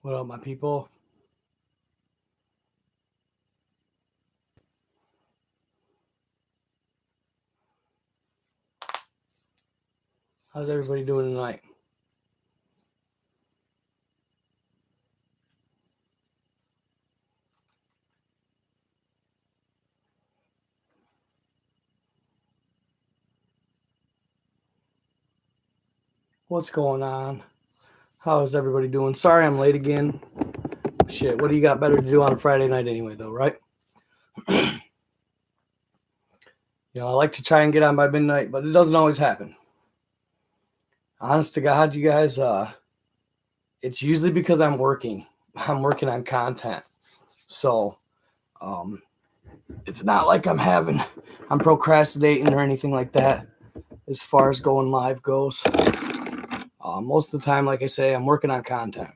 What up, my people? How's everybody doing tonight? What's going on? How is everybody doing? Sorry I'm late again. Shit, what do you got better to do on a Friday night anyway, though, right? I like to try and get on by midnight, but it doesn't always happen. Honest to God, you guys, it's usually because I'm working. I'm working on content. So, it's not like I'm procrastinating or anything like that as far as going live goes. Most of the time, like I say, I'm working on content.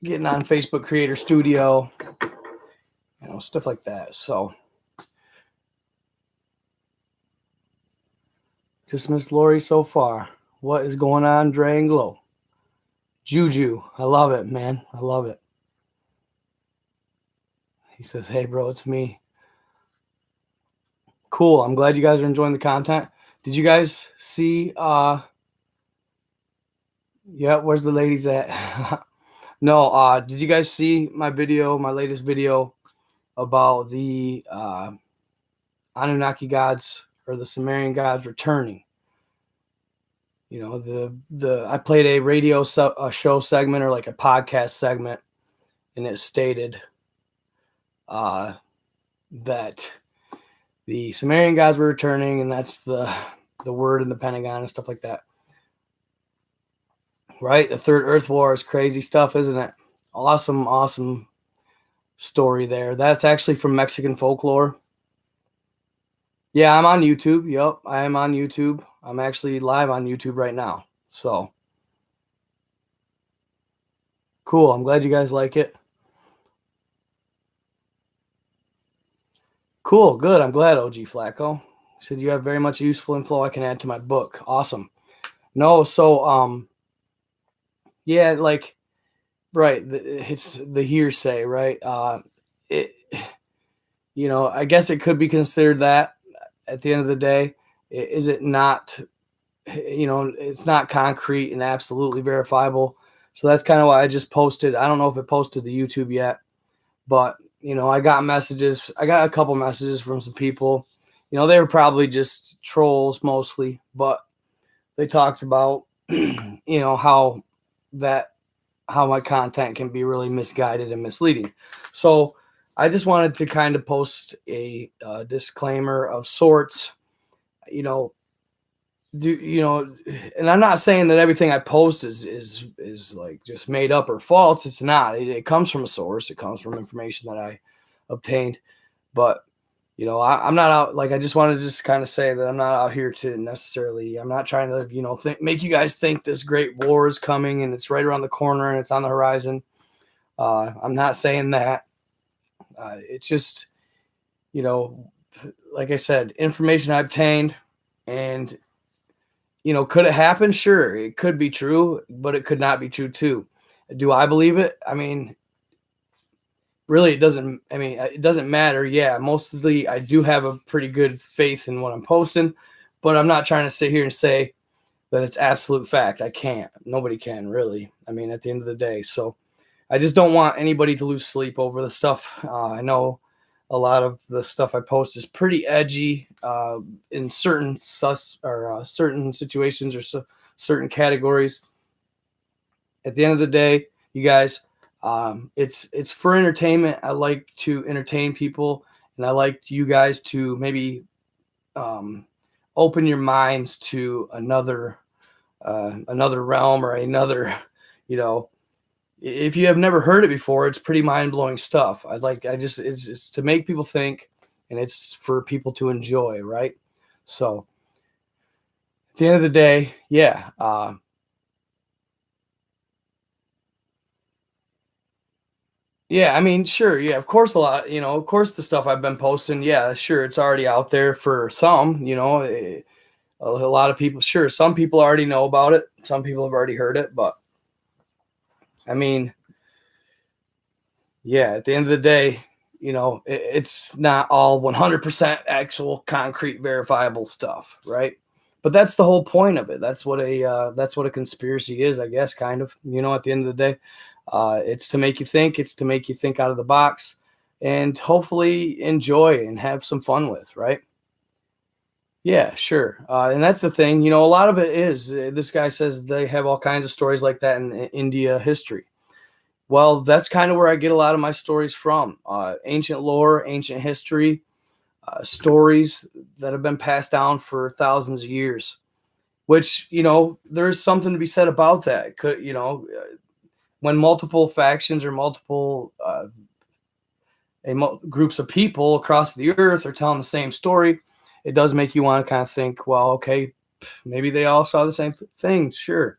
Getting on Facebook Creator Studio, stuff like that. So, just Miss Lori so far. What is going on, Dre and Glow? Juju, I love it, man. I love it. He says, hey, bro, it's me. Cool. I'm glad you guys are enjoying the content. Did you guys see? Yeah, where's the ladies at? No, did you guys see my latest video about the Anunnaki gods or the Sumerian gods returning? I played a radio show segment or like a podcast segment, and it stated that the Sumerian gods were returning, and that's the word in the Pentagon and stuff like that. Right? The Third Earth War is crazy stuff, isn't it? Awesome story there. That's actually from Mexican folklore. Yeah, I'm on YouTube. Yep, I am on YouTube. I'm actually live on YouTube right now. So, cool. I'm glad you guys like it. Cool. Good. I'm glad, OG Flacco. Said you have very much useful info I can add to my book. Awesome. No, so, yeah, like, right. It's the hearsay, right? I guess it could be considered that at the end of the day. Is it not, it's not concrete and absolutely verifiable. So that's kind of why I just posted. I don't know if it posted to YouTube yet, but, I got messages. I got a couple messages from some people. They were probably just trolls mostly, but they talked about, how my content can be really misguided and misleading. So I just wanted to kind of post a disclaimer of sorts, and I'm not saying that everything I post is like just made up or false. It's not. It comes from a source. It comes from information that I obtained. But, I'm not out. Like, I just wanted to just kind of say that I'm not out here to necessarily, I'm not trying to, make you guys think this great war is coming and it's right around the corner and it's on the horizon. I'm not saying that. It's just, like I said, information I obtained, and, could it happen? Sure. It could be true, but it could not be true too. Do I believe it? I mean, really, it doesn't matter. Yeah, mostly I do have a pretty good faith in what I'm posting, but I'm not trying to sit here and say that it's absolute fact. I can't. Nobody can, really. I mean, at the end of the day. So I just don't want anybody to lose sleep over the stuff. I know a lot of the stuff I post is pretty edgy in certain certain situations or certain categories. At the end of the day, you guys, it's for entertainment. I like to entertain people, and I like you guys to maybe open your minds to another realm or another, if you have never heard it before, it's pretty mind-blowing stuff. It's to make people think, and it's for people to enjoy, right? So at the end of the day, yeah. Yeah, I mean, sure. Yeah, of course, of course the stuff I've been posting, yeah, sure. It's already out there for some, a lot of people, sure. Some people already know about it. Some people have already heard it, but I mean, yeah, at the end of the day, it's not all 100% actual concrete verifiable stuff, right? But that's the whole point of it. That's what a conspiracy is, I guess, kind of. At the end of the day, it's to make you think. It's to make you think out of the box, and hopefully enjoy and have some fun with, right? Yeah, sure. And that's the thing. A lot of it is this guy says they have all kinds of stories like that in India history. Well, that's kind of where I get a lot of my stories from. Ancient lore, ancient history, stories that have been passed down for thousands of years, which, there's something to be said about that. When multiple factions or multiple groups of people across the earth are telling the same story, it does make you want to kind of think, well, okay, maybe they all saw the same thing. Sure.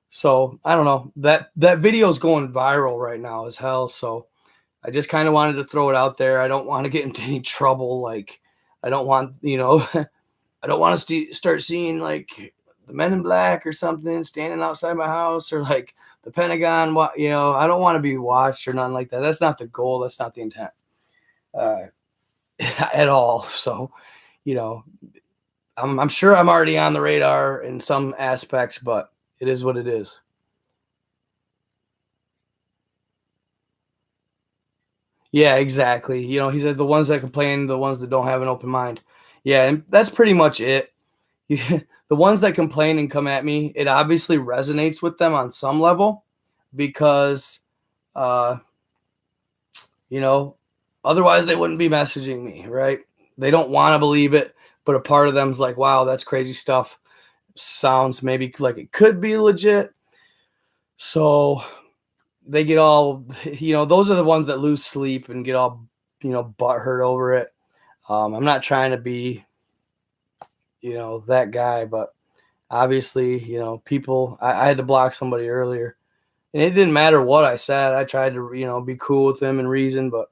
So I don't know, that video is going viral right now as hell. So I just kind of wanted to throw it out there. I don't want to get into any trouble. Like, I don't want, I don't want to start seeing like the Men in Black or something standing outside my house, or like the Pentagon. I don't want to be watched or nothing like that. That's not the goal. That's not the intent at all. So, I'm sure I'm already on the radar in some aspects, but it is what it is. Yeah, exactly. He said the ones that complain, the ones that don't have an open mind. Yeah, and that's pretty much it. The ones that complain and come at me, it obviously resonates with them on some level because, uh, otherwise they wouldn't be messaging me, right? They don't want to believe it, but a part of them's like, wow, that's crazy stuff. Sounds maybe like it could be legit. So they get all, those are the ones that lose sleep and get all, butthurt over it. I'm not trying to be, that guy, but obviously, people, I had to block somebody earlier, and it didn't matter what I said. I tried to, be cool with them and reason, but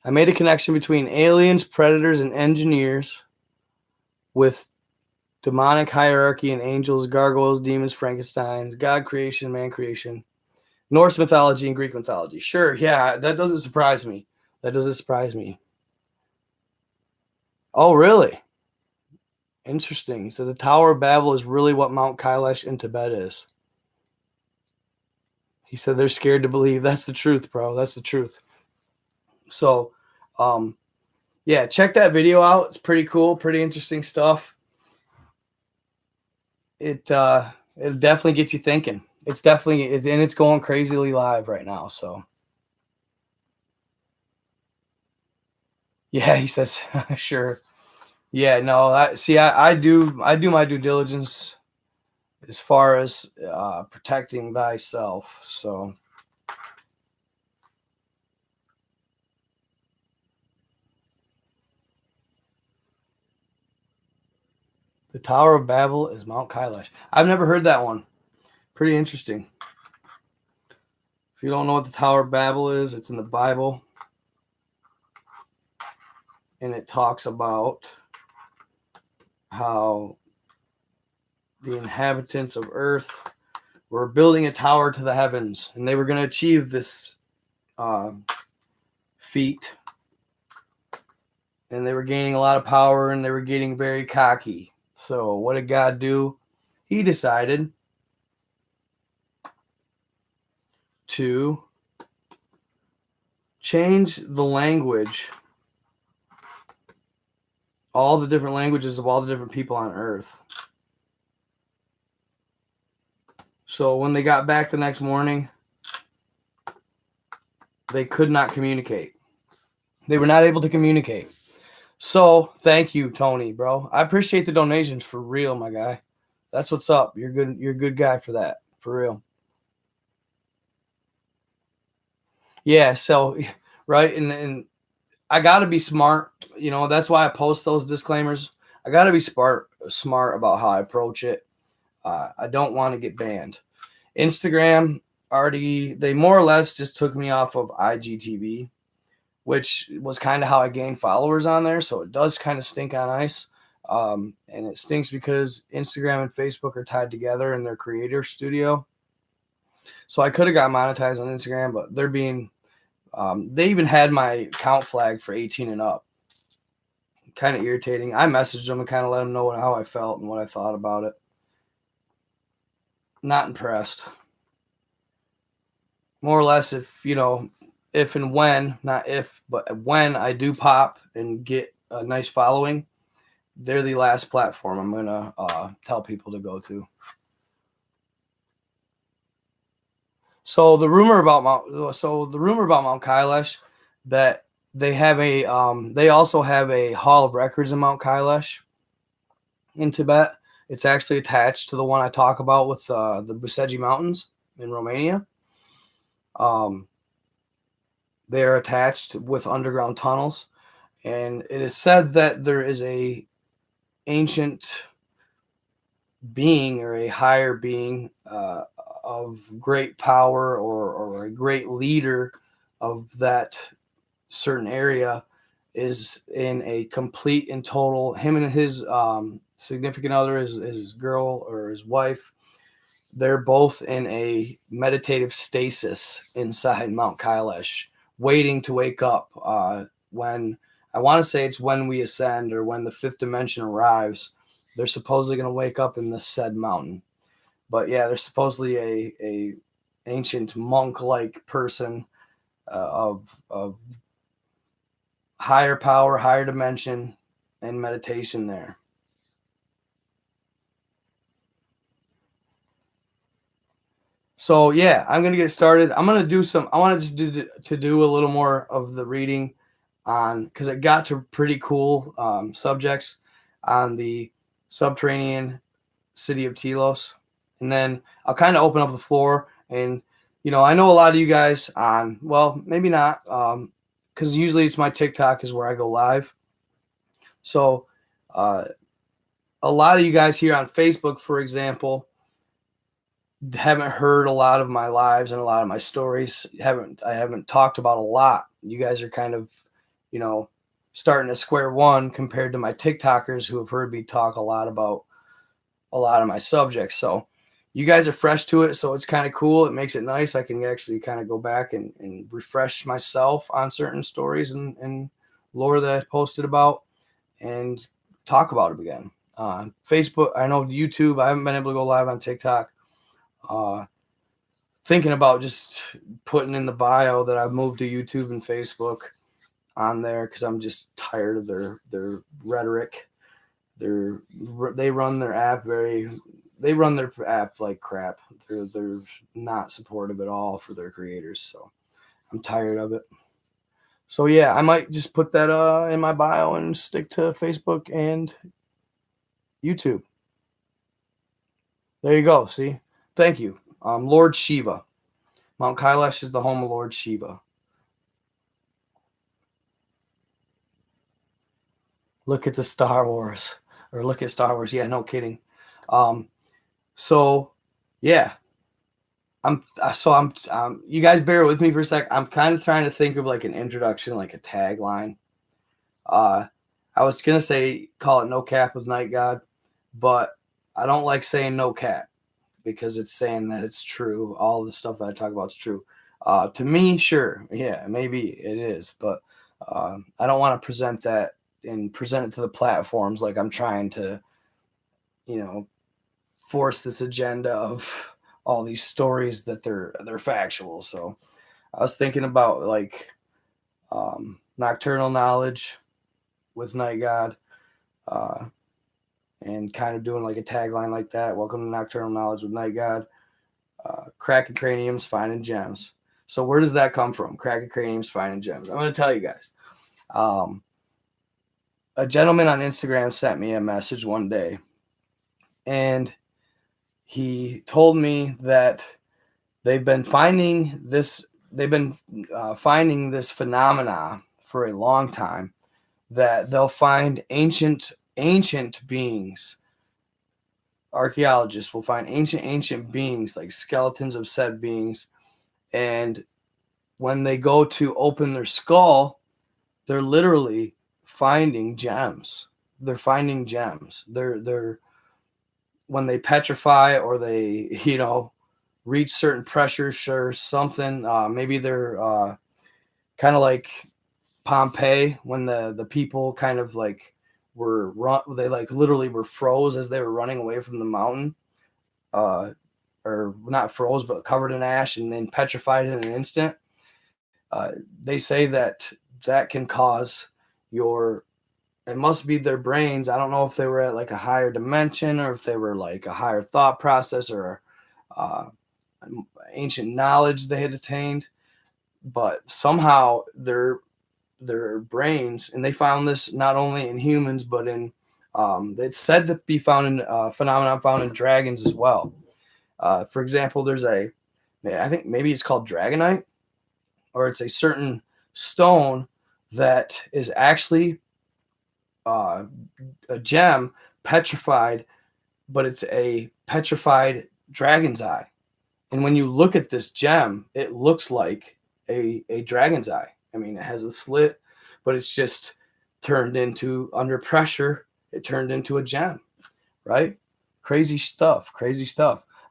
I made a connection between aliens, predators, and engineers with demonic hierarchy and angels, gargoyles, demons, Frankensteins, God creation, man creation, Norse mythology, and Greek mythology. Sure, yeah, that doesn't surprise me. That doesn't surprise me. Oh, really? Interesting. So the Tower of Babel is really what Mount Kailash in Tibet is. He said they're scared to believe. That's the truth, bro. That's the truth. So, yeah, check that video out. It's pretty cool, pretty interesting stuff. It definitely gets you thinking. It's going crazily live right now. So, yeah, he says, sure. Yeah, no, I do my due diligence as far as protecting thyself. So, the Tower of Babel is Mount Kailash. I've never heard that one. Pretty interesting. If you don't know what the Tower of Babel is, it's in the Bible. And it talks about how the inhabitants of Earth were building a tower to the heavens, and they were going to achieve this feat. And they were gaining a lot of power, and they were getting very cocky. So what did God do? He decided to change the language, all the different languages of all the different people on Earth. So when they got back the next morning, they could not communicate. They were not able to communicate. So thank you, Tony, bro. I appreciate the donations for real, my guy. That's what's up. You're good. You're a good guy for that. For real. Yeah. So, right. And I got to be smart. That's why I post those disclaimers. I got to be smart about how I approach it. I don't want to get banned. Instagram they more or less just took me off of IGTV, which was kind of how I gained followers on there. So it does kind of stink on ice. And it stinks because Instagram and Facebook are tied together in their creator studio. So I could have got monetized on Instagram, but they're being, they even had my account flag for 18 and up. Kind of irritating. I messaged them and kind of let them know how I felt and what I thought about it. Not impressed. More or less, if and when, not if, but when I do pop and get a nice following, they're the last platform I'm going to tell people to go to. So the rumor about Mount Kailash, that they have they also have a Hall of Records in Mount Kailash in Tibet. It's actually attached to the one I talk about with the Buseji Mountains in Romania. They are attached with underground tunnels, and it is said that there is a ancient being or a higher being of great power or a great leader of that certain area is in a complete and total, him and his significant other, his girl or his wife, they're both in a meditative stasis inside Mount Kailash, waiting to wake up when, I want to say it's when we ascend or when the fifth dimension arrives. They're supposedly going to wake up in the said mountain. But yeah, they're supposedly a ancient monk-like person of higher power, higher dimension, and meditation there. So yeah, I'm gonna get started. I'm gonna do some. I want to do a little more of the reading on, because it got to pretty cool subjects on the subterranean city of Telos, and then I'll kind of open up the floor. And I know a lot of you guys on, well, maybe not, because usually it's my TikTok is where I go live. So a lot of you guys here on Facebook, for example, haven't heard a lot of my lives and a lot of my stories. I haven't talked about a lot. You guys are kind of, starting at square one compared to my TikTokers who have heard me talk a lot about a lot of my subjects. So you guys are fresh to it. So it's kind of cool. It makes it nice. I can actually kind of go back and refresh myself on certain stories and lore that I posted about and talk about it again. Facebook, I know YouTube, I haven't been able to go live on TikTok. Thinking about just putting in the bio that I've moved to YouTube and Facebook on there because I'm just tired of their rhetoric. They run their app like crap. They're not supportive at all for their creators. So I'm tired of it. So yeah, I might just put that in my bio and stick to Facebook and YouTube. There you go. See? Thank you. Lord Shiva. Mount Kailash is the home of Lord Shiva. Look at the Star Wars. Or look at Star Wars. Yeah, no kidding. So yeah. You guys bear with me for a sec. I'm kind of trying to think of like an introduction, like a tagline. I was gonna say call it No Cap with Night God, but I don't like saying no cap because it's saying that it's true. All the stuff that I talk about is true. To me, sure, yeah, maybe it is, but I don't want to present that and present it to the platforms like I'm trying to, force this agenda of all these stories that they're factual. So I was thinking about like nocturnal knowledge with Night God, and kind of doing like a tagline like that. Welcome to Nocturnal Knowledge with Night God. Cracking craniums, finding gems. So where does that come from? Cracking craniums, finding gems. I'm going to tell you guys. A gentleman on Instagram sent me a message one day, and he told me that they've been finding this phenomena for a long time, that they'll find ancient beings. Archaeologists will find ancient beings, like skeletons of said beings, and when they go to open their skull, they're literally finding gems. they're finding gems. They're when they petrify or they, reach certain pressures or something. Maybe they're kind of like Pompeii, when the people kind of like they like literally were froze as they were running away from the mountain, or not froze, but covered in ash and then petrified in an instant. They say that can cause it must be their brains. I don't know if they were at like a higher dimension or if they were like a higher thought process or ancient knowledge they had attained, but somehow their brains, and they found this not only in humans, but in it's said to be found in phenomenon found in dragons as well. For example, there's I think maybe it's called dragonite, or it's a certain stone that is actually a gem petrified, but it's a petrified dragon's eye. And when you look at this gem, it looks like a dragon's eye. I mean, it has a slit, but it's just turned into, under pressure, it turned into a gem, right? Crazy stuff.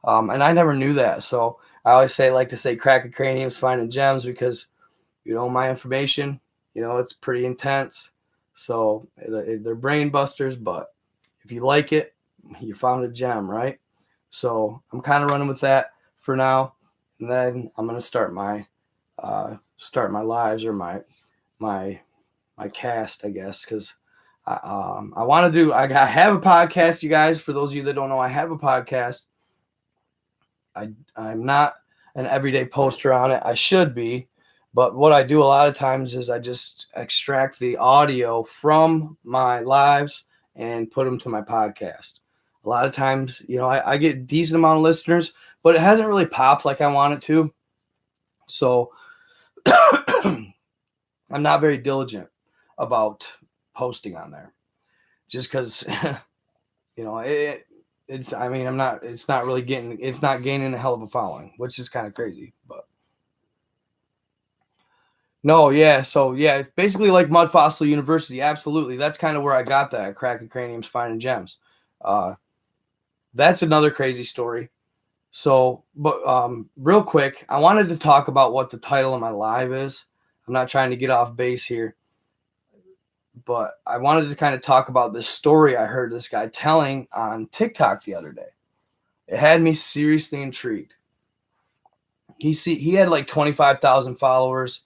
And I never knew that. So I always like to say cracking craniums, finding gems, because, my information, it's pretty intense. So they're brain busters, but if you like it, you found a gem, right? So I'm kind of running with that for now. And then I'm going to start my lives, or my cast, I guess, because I want to do. I have a podcast, you guys. For those of you that don't know, I have a podcast. I'm not an everyday poster on it. I should be, but what I do a lot of times is I just extract the audio from my lives and put them to my podcast. A lot of times, I get a decent amount of listeners, but it hasn't really popped like I want it to. So I'm not very diligent about posting on there, just because, it's not gaining a hell of a following, which is kind of crazy, but no, yeah. So yeah, basically like Mud Fossil University. Absolutely. That's kind of where I got that, cracking craniums, finding gems. That's another crazy story. So, but real quick, I wanted to talk about what the title of my live is. I'm not trying to get off base here, but I wanted to kind of talk about this story I heard this guy telling on TikTok the other day. It had me seriously intrigued. He had like 25,000 followers.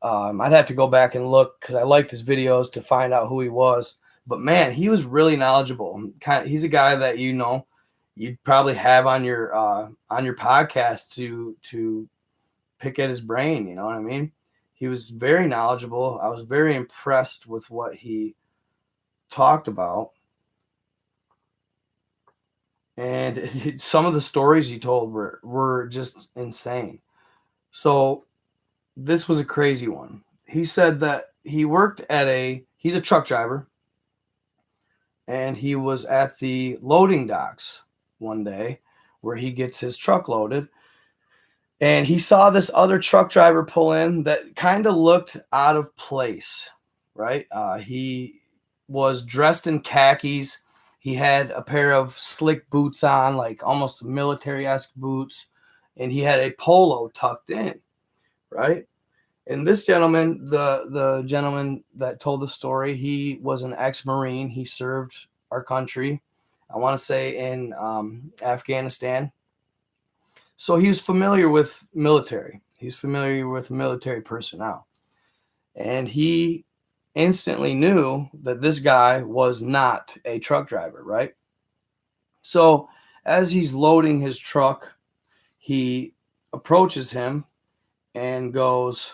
I'd have to go back and look because I liked his videos to find out who he was. But man, he was really knowledgeable. He's a guy that you'd probably have on your podcast to pick at his brain. You know what I mean? He was very knowledgeable. I was very impressed with what he talked about. And some of the stories he told were just insane. So this was a crazy one. He said that he worked he's a truck driver, and he was at the loading docks one day where he gets his truck loaded. And he saw this other truck driver pull in that kind of looked out of place, right? He was dressed in khakis. He had a pair of slick boots on, like almost military-esque boots. And he had a polo tucked in, right? And this gentleman, the gentleman that told the story, he was an ex-Marine. He served our country, I want to say in Afghanistan. So he was familiar with military. He's familiar with military personnel. And he instantly knew that this guy was not a truck driver, right? So as he's loading his truck, he approaches him and goes,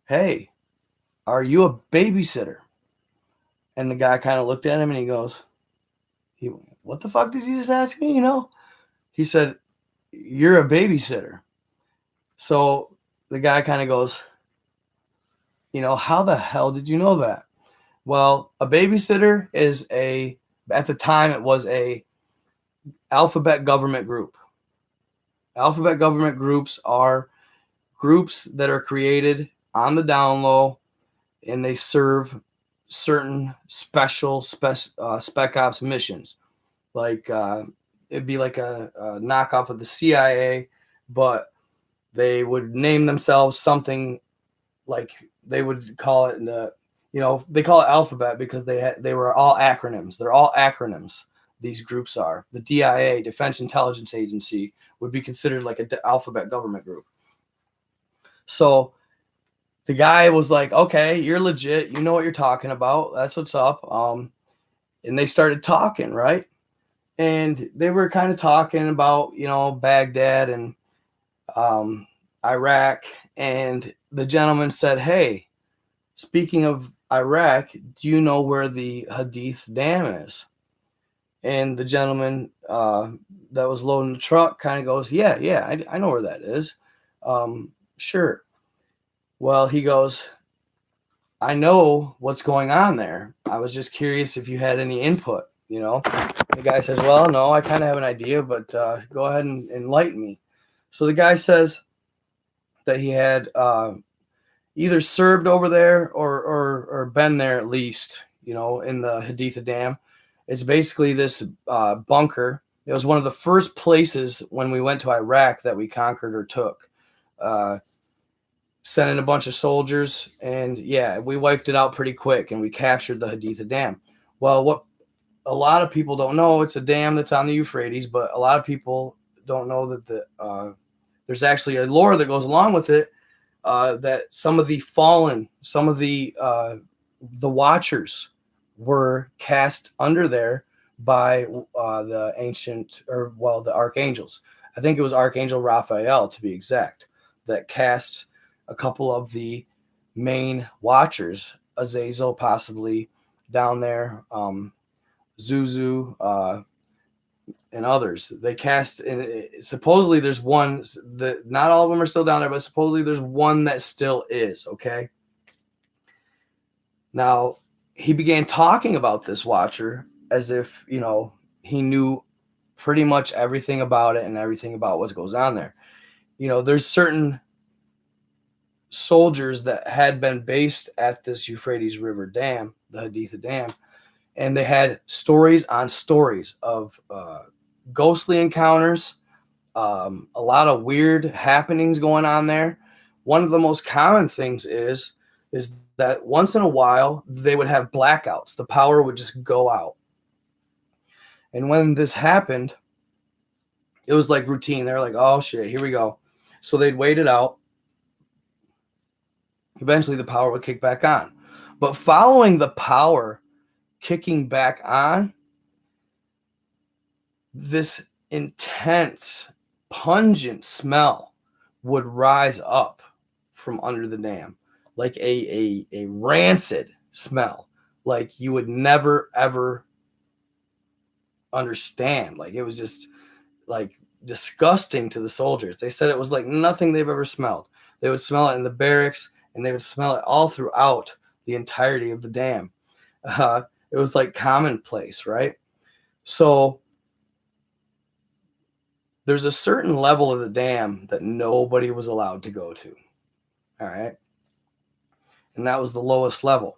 "Hey, are you a babysitter?" And the guy kind of looked at him and he goes, "What the fuck did you just ask me?" He said, "You're a babysitter." So the guy kind of goes, "How the hell did you know that?" Well, a babysitter is at the time it was a alphabet government group. Alphabet government groups are groups that are created on the down low, and they serve certain special spec ops missions. Like it'd be like a knockoff of the CIA, but they would name themselves something like they would call it they call it alphabet because they were all acronyms. They're all acronyms. These groups are the DIA, Defense Intelligence Agency, would be considered like an alphabet government group. So the guy was like, okay, you're legit. You know what you're talking about. That's what's up. And they started talking, right? And they were kind of talking about, Baghdad and Iraq. And the gentleman said, hey, speaking of Iraq, do you know where the Hadith Dam is? And the gentleman that was loading the truck kind of goes, yeah, I know where that is. Sure. Well, he goes, I know what's going on there. I was just curious if you had any input, The guy says, well, no, I kind of have an idea, but go ahead and enlighten me. So the guy says that he had either served over there or been there at least, in the Haditha Dam. It's basically this bunker. It was one of the first places when we went to Iraq that we conquered or took. Sent in a bunch of soldiers, and we wiped it out pretty quick, and we captured the Haditha Dam. Well, what a lot of people don't know, it's a dam that's on the Euphrates, but a lot of people don't know that there's actually a lore that goes along with it, that some of the fallen, some of the Watchers were cast under there by the archangels. I think it was Archangel Raphael, to be exact, that cast a couple of the main Watchers, Azazel possibly down there, Zuzu, and others. They cast, and supposedly there's one that not all of them are still down there, but supposedly there's one that still is. Okay. Now he began talking about this Watcher as if, he knew pretty much everything about it and everything about what goes on there. There's certain soldiers that had been based at this Euphrates River Dam, the Haditha Dam, and they had stories on stories of ghostly encounters, a lot of weird happenings going on there. One of the most common things is that once in a while they would have blackouts. The power would just go out. And when this happened, it was like routine. They were like, oh shit, here we go. So they'd wait it out. Eventually the power would kick back on. But following the power kicking back on, this intense, pungent smell would rise up from under the dam, like a rancid smell, like you would never, ever understand. Like it was just like disgusting to the soldiers. They said it was like nothing they've ever smelled. They would smell it in the barracks, and they would smell it all throughout the entirety of the dam. It was like commonplace, right? So there's a certain level of the dam that nobody was allowed to go to. All right. And that was the lowest level.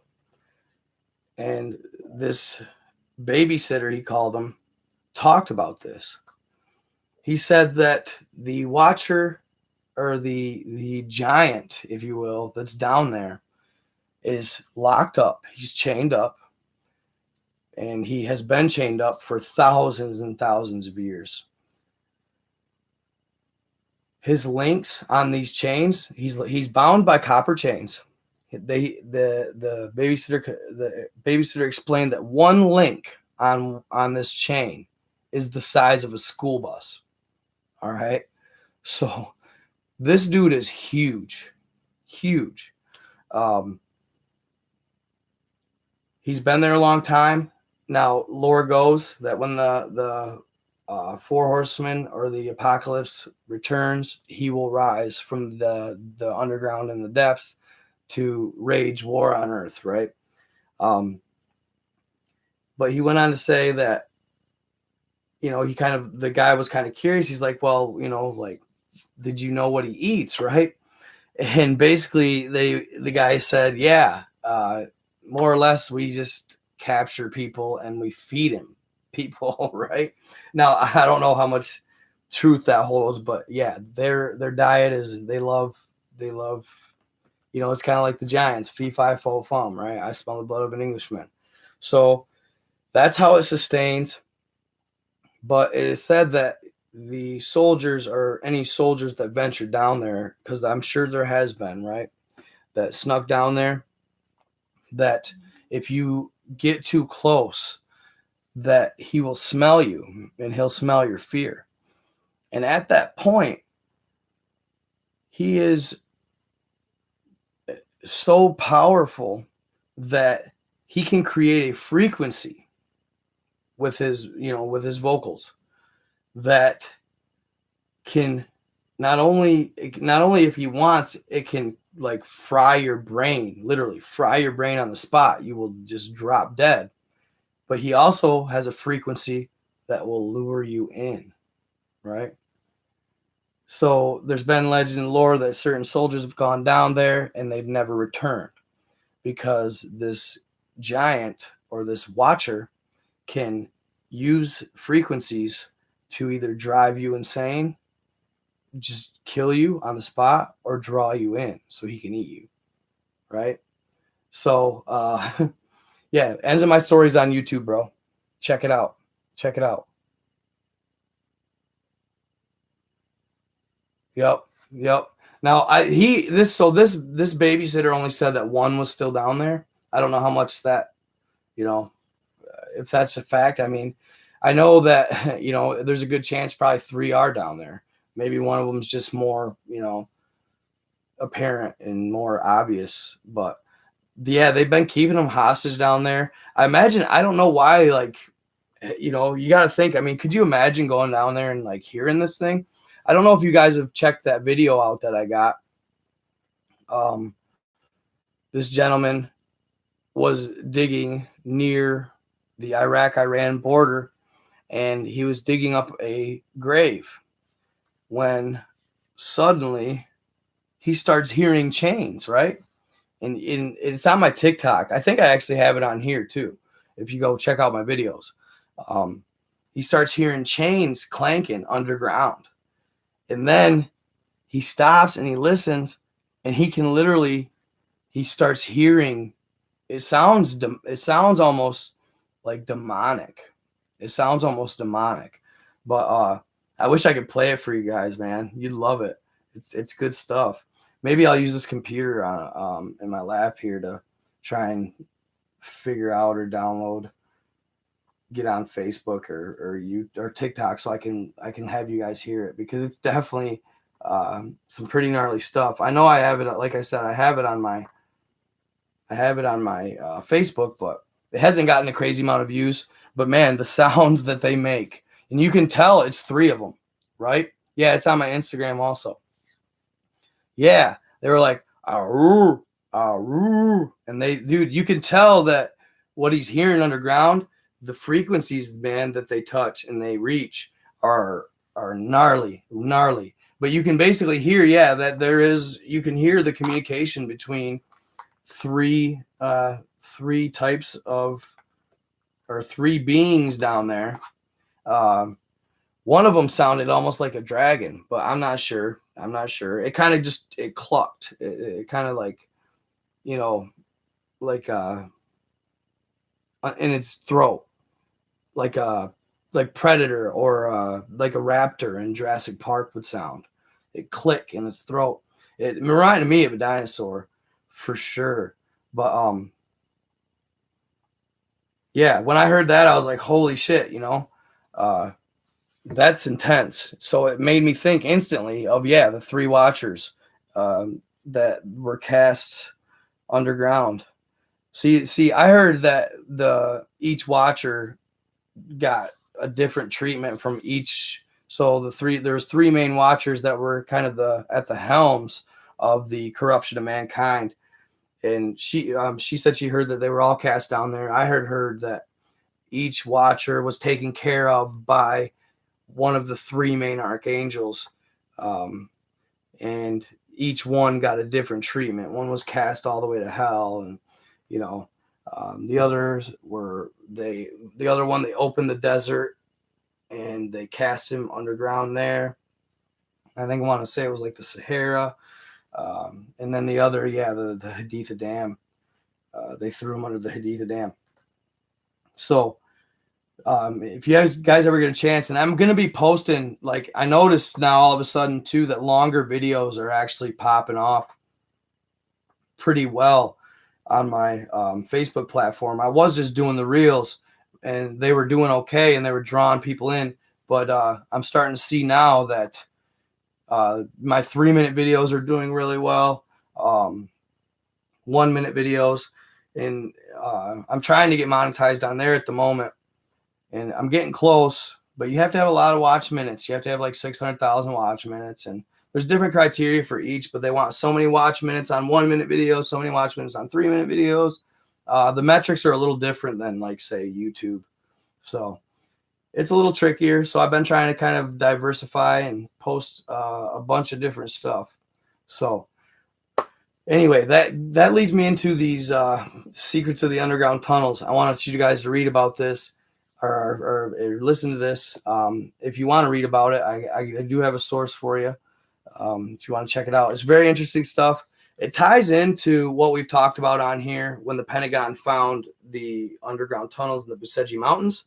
And this babysitter, he called him, talked about this. He said that the Watcher, or the giant, if you will, that's down there is locked up. He's chained up. And he has been chained up for thousands and thousands of years. His links on these chains, he's bound by copper chains. The babysitter explained that one link on this chain is the size of a school bus. All right. So this dude is huge. He's been there a long time. Now, lore goes that when the four horsemen or the apocalypse returns, he will rise from the underground and the depths to wage war on earth, right? But he went on to say that, the guy was kind of curious. He's like, well, like, did you know what he eats, right? And basically the guy said, yeah, more or less we just capture people and we feed them people, right? Now I don't know how much truth that holds, but yeah, their diet is they love, it's kind of like the Giants, fee fi fo fum, right? I smell the blood of an Englishman. So that's how it sustains. But it is said that the soldiers, or any soldiers that venture down there, because I'm sure there has been, right, that snuck down there, that if you get too close, that he will smell you and he'll smell your fear. And at that point, he is so powerful that he can create a frequency with his, with his vocals that can not only if he wants, it can like fry your brain, literally fry your brain on the spot. You will just drop dead. But he also has a frequency that will lure you in, right? So there's been legend and lore that certain soldiers have gone down there and they've never returned because this giant or this watcher can use frequencies to either drive you insane, just kill you on the spot, or draw you in so he can eat you, right? So yeah, ends of my stories on YouTube, bro. Check it out. Yep. Now this babysitter only said that one was still down there. I don't know how much that, if that's a fact. I mean, I know that there's a good chance probably three are down there. Maybe one of them's just more, apparent and more obvious. But yeah, they've been keeping them hostage down there. I imagine, I don't know why, like, you got to think. I mean, could you imagine going down there and like hearing this thing? I don't know if you guys have checked that video out that I got. This gentleman was digging near the Iraq-Iran border, and he was digging up a grave when suddenly he starts hearing chains, right? And it's on my TikTok. I think I actually have it on here too. If you go check out my videos, he starts hearing chains clanking underground. And then he stops and he listens, and he can literally, he starts hearing, it sounds almost like demonic. It sounds almost demonic. But I wish I could play it for you guys, man. You'd love it. It's good stuff. Maybe I'll use this computer on in my lap here to try and figure out or download, get on Facebook or TikTok so I can have you guys hear it, because it's definitely some pretty gnarly stuff. I know I have it, like I said, I have it on my Facebook, but it hasn't gotten a crazy amount of views. But man, the sounds that they make, and you can tell it's three of them, right? Yeah, it's on my Instagram also. Yeah, they were like, "Aroo, aroo," and you can tell that what he's hearing underground, the frequencies, man, that they touch and they reach are gnarly. But you can basically hear, yeah, that you can hear the communication between three types of, or three beings down there. One of them sounded almost like a dragon, but I'm not sure. It kind of it clucked. It kind of like, like in its throat, like Predator or like a raptor in Jurassic Park would sound. It click in its throat. It reminded me of a dinosaur for sure. But yeah, when I heard that, I was like, holy shit, that's intense. So it made me think instantly of, the three watchers that were cast underground. See, I heard that each watcher got a different treatment from each. So there's three main watchers that were kind of at the helms of the corruption of mankind. And she said she heard that they were all cast down there. I heard that each watcher was taken care of by one of the three main archangels, and each one got a different treatment. One was cast all the way to hell, and The others were the other one, they opened the desert and they cast him underground there. I think I want to say it was like the Sahara. And then the other, the Haditha Dam. They threw him under the Haditha Dam. So if you guys ever get a chance, and I'm going to be posting, like, I noticed now all of a sudden too that longer videos are actually popping off pretty well on my Facebook platform. I was just doing the reels and they were doing okay and they were drawing people in, but I'm starting to see now that my 3-minute videos are doing really well. 1-minute videos, and I'm trying to get monetized on there at the moment, and I'm getting close, but you have to have a lot of watch minutes. You have to have like 600,000 watch minutes, and there's different criteria for each, but they want so many watch minutes on 1-minute videos, so many watch minutes on 3-minute videos. The metrics are a little different than, like, say, YouTube. So it's a little trickier. So I've been trying to kind of diversify and post a bunch of different stuff. So anyway, that leads me into these secrets of the underground tunnels. I wanted you guys to read about this or listen to this. If you want to read about it, I do have a source for you. If you want to check it out, it's very interesting stuff. It ties into what we've talked about on here when the Pentagon found the underground tunnels in the Buseji Mountains.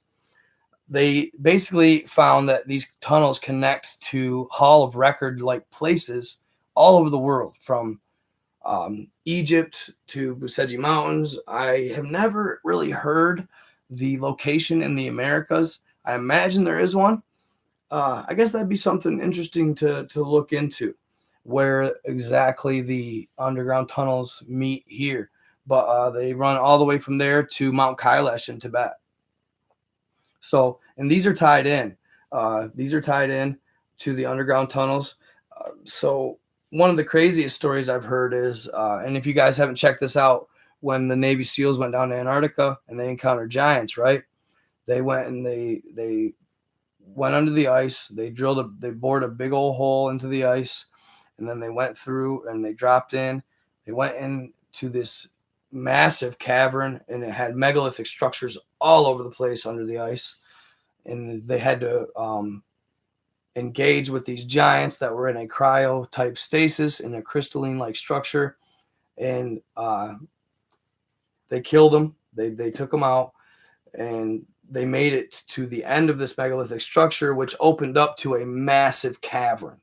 They basically found that these tunnels connect to Hall of Record like places all over the world, from Egypt to Buseji Mountains. I have never really heard the location in the Americas. I imagine there is one. I guess that'd be something interesting to look into, where exactly the underground tunnels meet here. But they run all the way from there to Mount Kailash in Tibet. So, and these are tied in. These are tied in to the underground tunnels. So one of the craziest stories I've heard is, and if you guys haven't checked this out, when the Navy SEALs went down to Antarctica and they encountered giants, right? They went and they went under the ice. They bored a big old hole into the ice, and then they went through and they dropped in. They went into this massive cavern, and it had megalithic structures all over the place under the ice. And they had to engage with these giants that were in a cryo type stasis in a crystalline like structure. And they killed them. They took them out, and they made it to the end of this megalithic structure, which opened up to a massive cavern,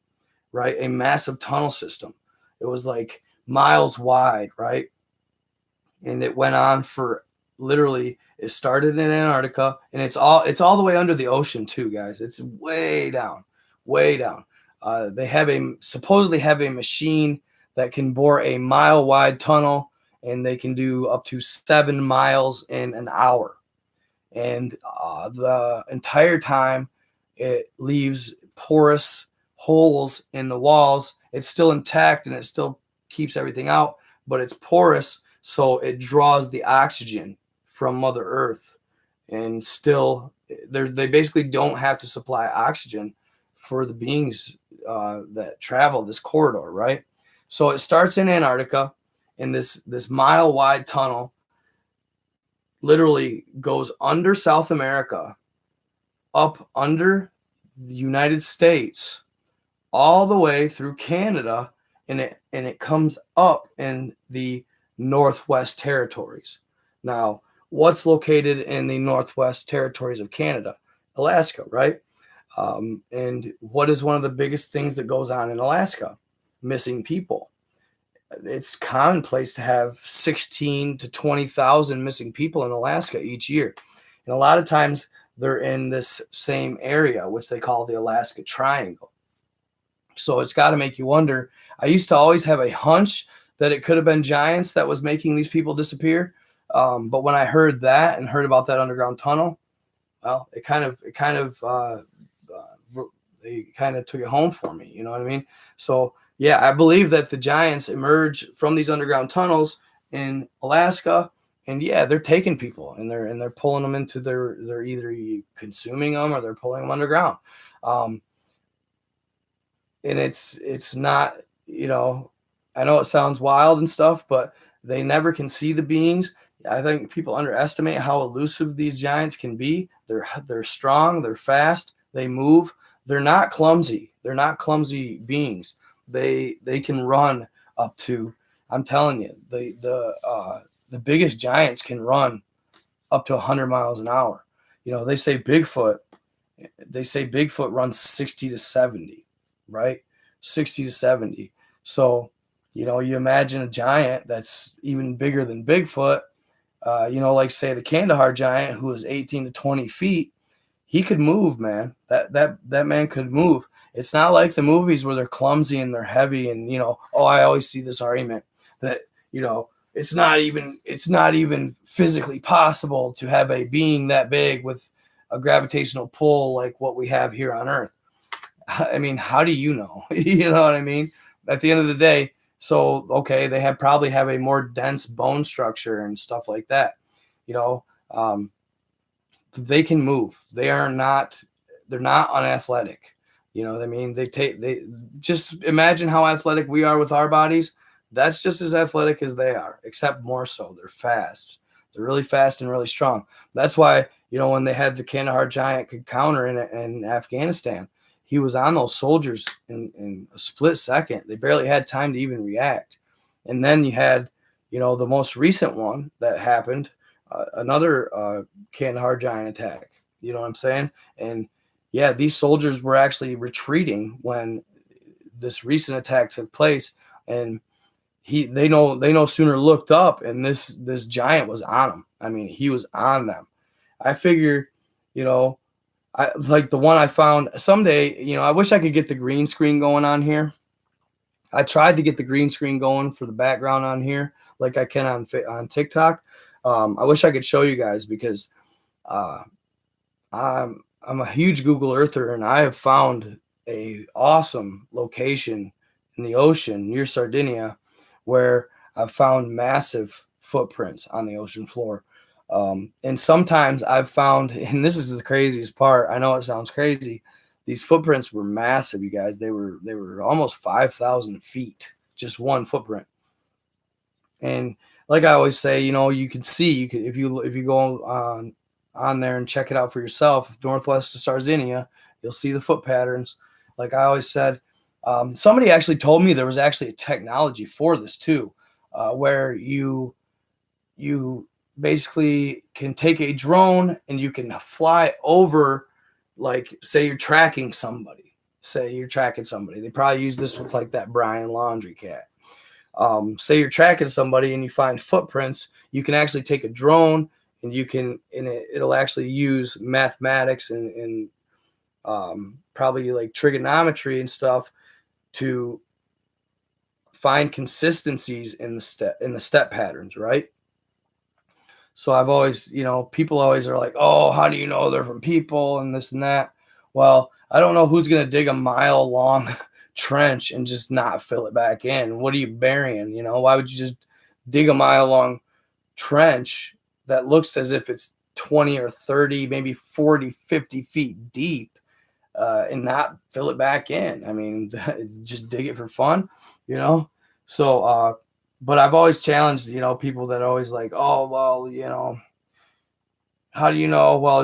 right? A massive tunnel system. It was like miles wide, right? And it went on for literally, it started in Antarctica, and it's all the way under the ocean too, guys. It's way down, way down. They supposedly have a machine that can bore a mile wide tunnel, and they can do up to 7 miles in an hour. And the entire time it leaves porous holes in the walls. It's still intact and it still keeps everything out, but it's porous, so it draws the oxygen from Mother Earth. And still, they basically don't have to supply oxygen for the beings that travel this corridor, right? So it starts in Antarctica, and this mile wide tunnel literally goes under South America, up under the United States, all the way through Canada, and it comes up in the Northwest Territories. Now, what's located in the Northwest Territories of Canada? Alaska, right? And what is one of the biggest things that goes on in Alaska? Missing people. It's commonplace to have 16 to 20,000 missing people in Alaska each year. And a lot of times they're in this same area, which they call the Alaska Triangle. So it's got to make you wonder. I used to always have a hunch that it could have been giants that was making these people disappear. But when I heard that and heard about that underground tunnel, well, they kind of took it home for me. You know what I mean? So yeah, I believe that the giants emerge from these underground tunnels in Alaska, and yeah, they're taking people and they're pulling them into they're either consuming them or they're pulling them underground. And it's not, I know it sounds wild and stuff, but they never can see the beings. I think people underestimate how elusive these giants can be. They're strong, they're fast, they move. They're not clumsy. They're not clumsy beings. They can run up to, I'm telling you, the biggest giants can run up to 100 miles an hour. They say Bigfoot runs 60 to 70, right? 60 to 70. So, you imagine a giant that's even bigger than Bigfoot, like say the Kandahar giant, who is 18 to 20 feet. He could move, man. That man could move. It's not like the movies where they're clumsy and they're heavy and, I always see this argument that, it's not even physically possible to have a being that big with a gravitational pull like what we have here on Earth. I mean, how do you know? You know what I mean? At the end of the day, so okay, they probably have a more dense bone structure and stuff like that. They can move. They're not unathletic. You know what I mean? They just imagine how athletic we are with our bodies. That's just as athletic as they are, except more so. They're fast. They're really fast and really strong. That's why, when they had the Kandahar giant could counter in Afghanistan, he was on those soldiers in a split second. They barely had time to even react. And then you had, the most recent one that happened, another Kandahar giant attack. You know what I'm saying? And yeah, these soldiers were actually retreating when this recent attack took place, and they no sooner looked up, and this giant was on them. I mean, he was on them. I figure, I like the one I found someday. I wish I could get the green screen going on here. I tried to get the green screen going for the background on here, like I can on TikTok. I wish I could show you guys because I'm a huge Google Earther, and I have found a awesome location in the ocean near Sardinia where I've found massive footprints on the ocean floor. And sometimes I've found, and this is the craziest part, I know it sounds crazy, these footprints were massive, you guys. They were almost 5,000 feet, just one footprint. And like I always say, you can see, if you go on there and check it out for yourself, northwest of Sardinia, you'll see the foot patterns. Like I always said, somebody actually told me there was actually a technology for this too, where you basically can take a drone and you can fly over, like say you're tracking somebody. They probably use this with like that Brian Laundrie cat. Say you're tracking somebody and you find footprints, you can actually take a drone and it'll actually use mathematics and probably like trigonometry and stuff to find consistencies in the step patterns, right? So I've always, people always are like, oh, how do you know they're from people and this and that? Well, I don't know who's going to dig a mile long trench and just not fill it back in. What are you burying? Why would you just dig a mile long trench that looks as if it's 20 or 30, maybe 40, 50 feet deep and not fill it back in? I mean, just dig it for fun, So, but I've always challenged, people that are always like, oh, well, how do you know? Well,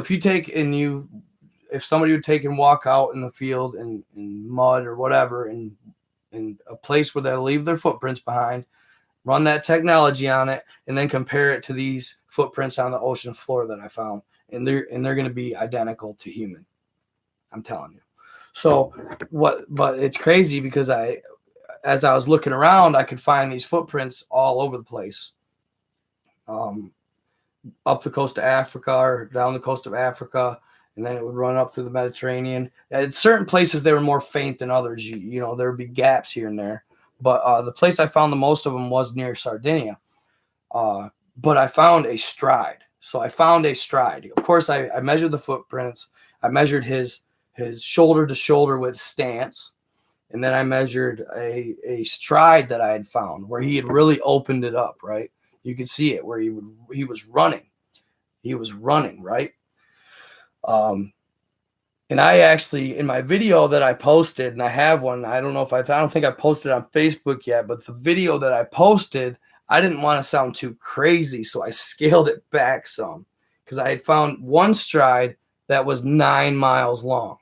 if somebody would take and walk out in the field in mud or whatever, in a place where they'll leave their footprints behind, run that technology on it, and then compare it to these footprints on the ocean floor that I found, and they're going to be identical to human. I'm telling you. So but it's crazy because as I was looking around, I could find these footprints all over the place. Up the coast of Africa or down the coast of Africa, and then it would run up through the Mediterranean. At certain places, they were more faint than others. There would be gaps here and there. But the place I found the most of them was near Sardinia. But I found a stride. So I found a stride. Of course, I measured the footprints. I measured his shoulder to shoulder width stance. And then I measured a stride that I had found where he had really opened it up, right? You could see it where he was running. He was running, right? And I actually, in my video that I posted, and I have one, I don't think I posted it on Facebook yet, but the video that I posted, I didn't want to sound too crazy, so I scaled it back some because I had found one stride that was 9 miles long,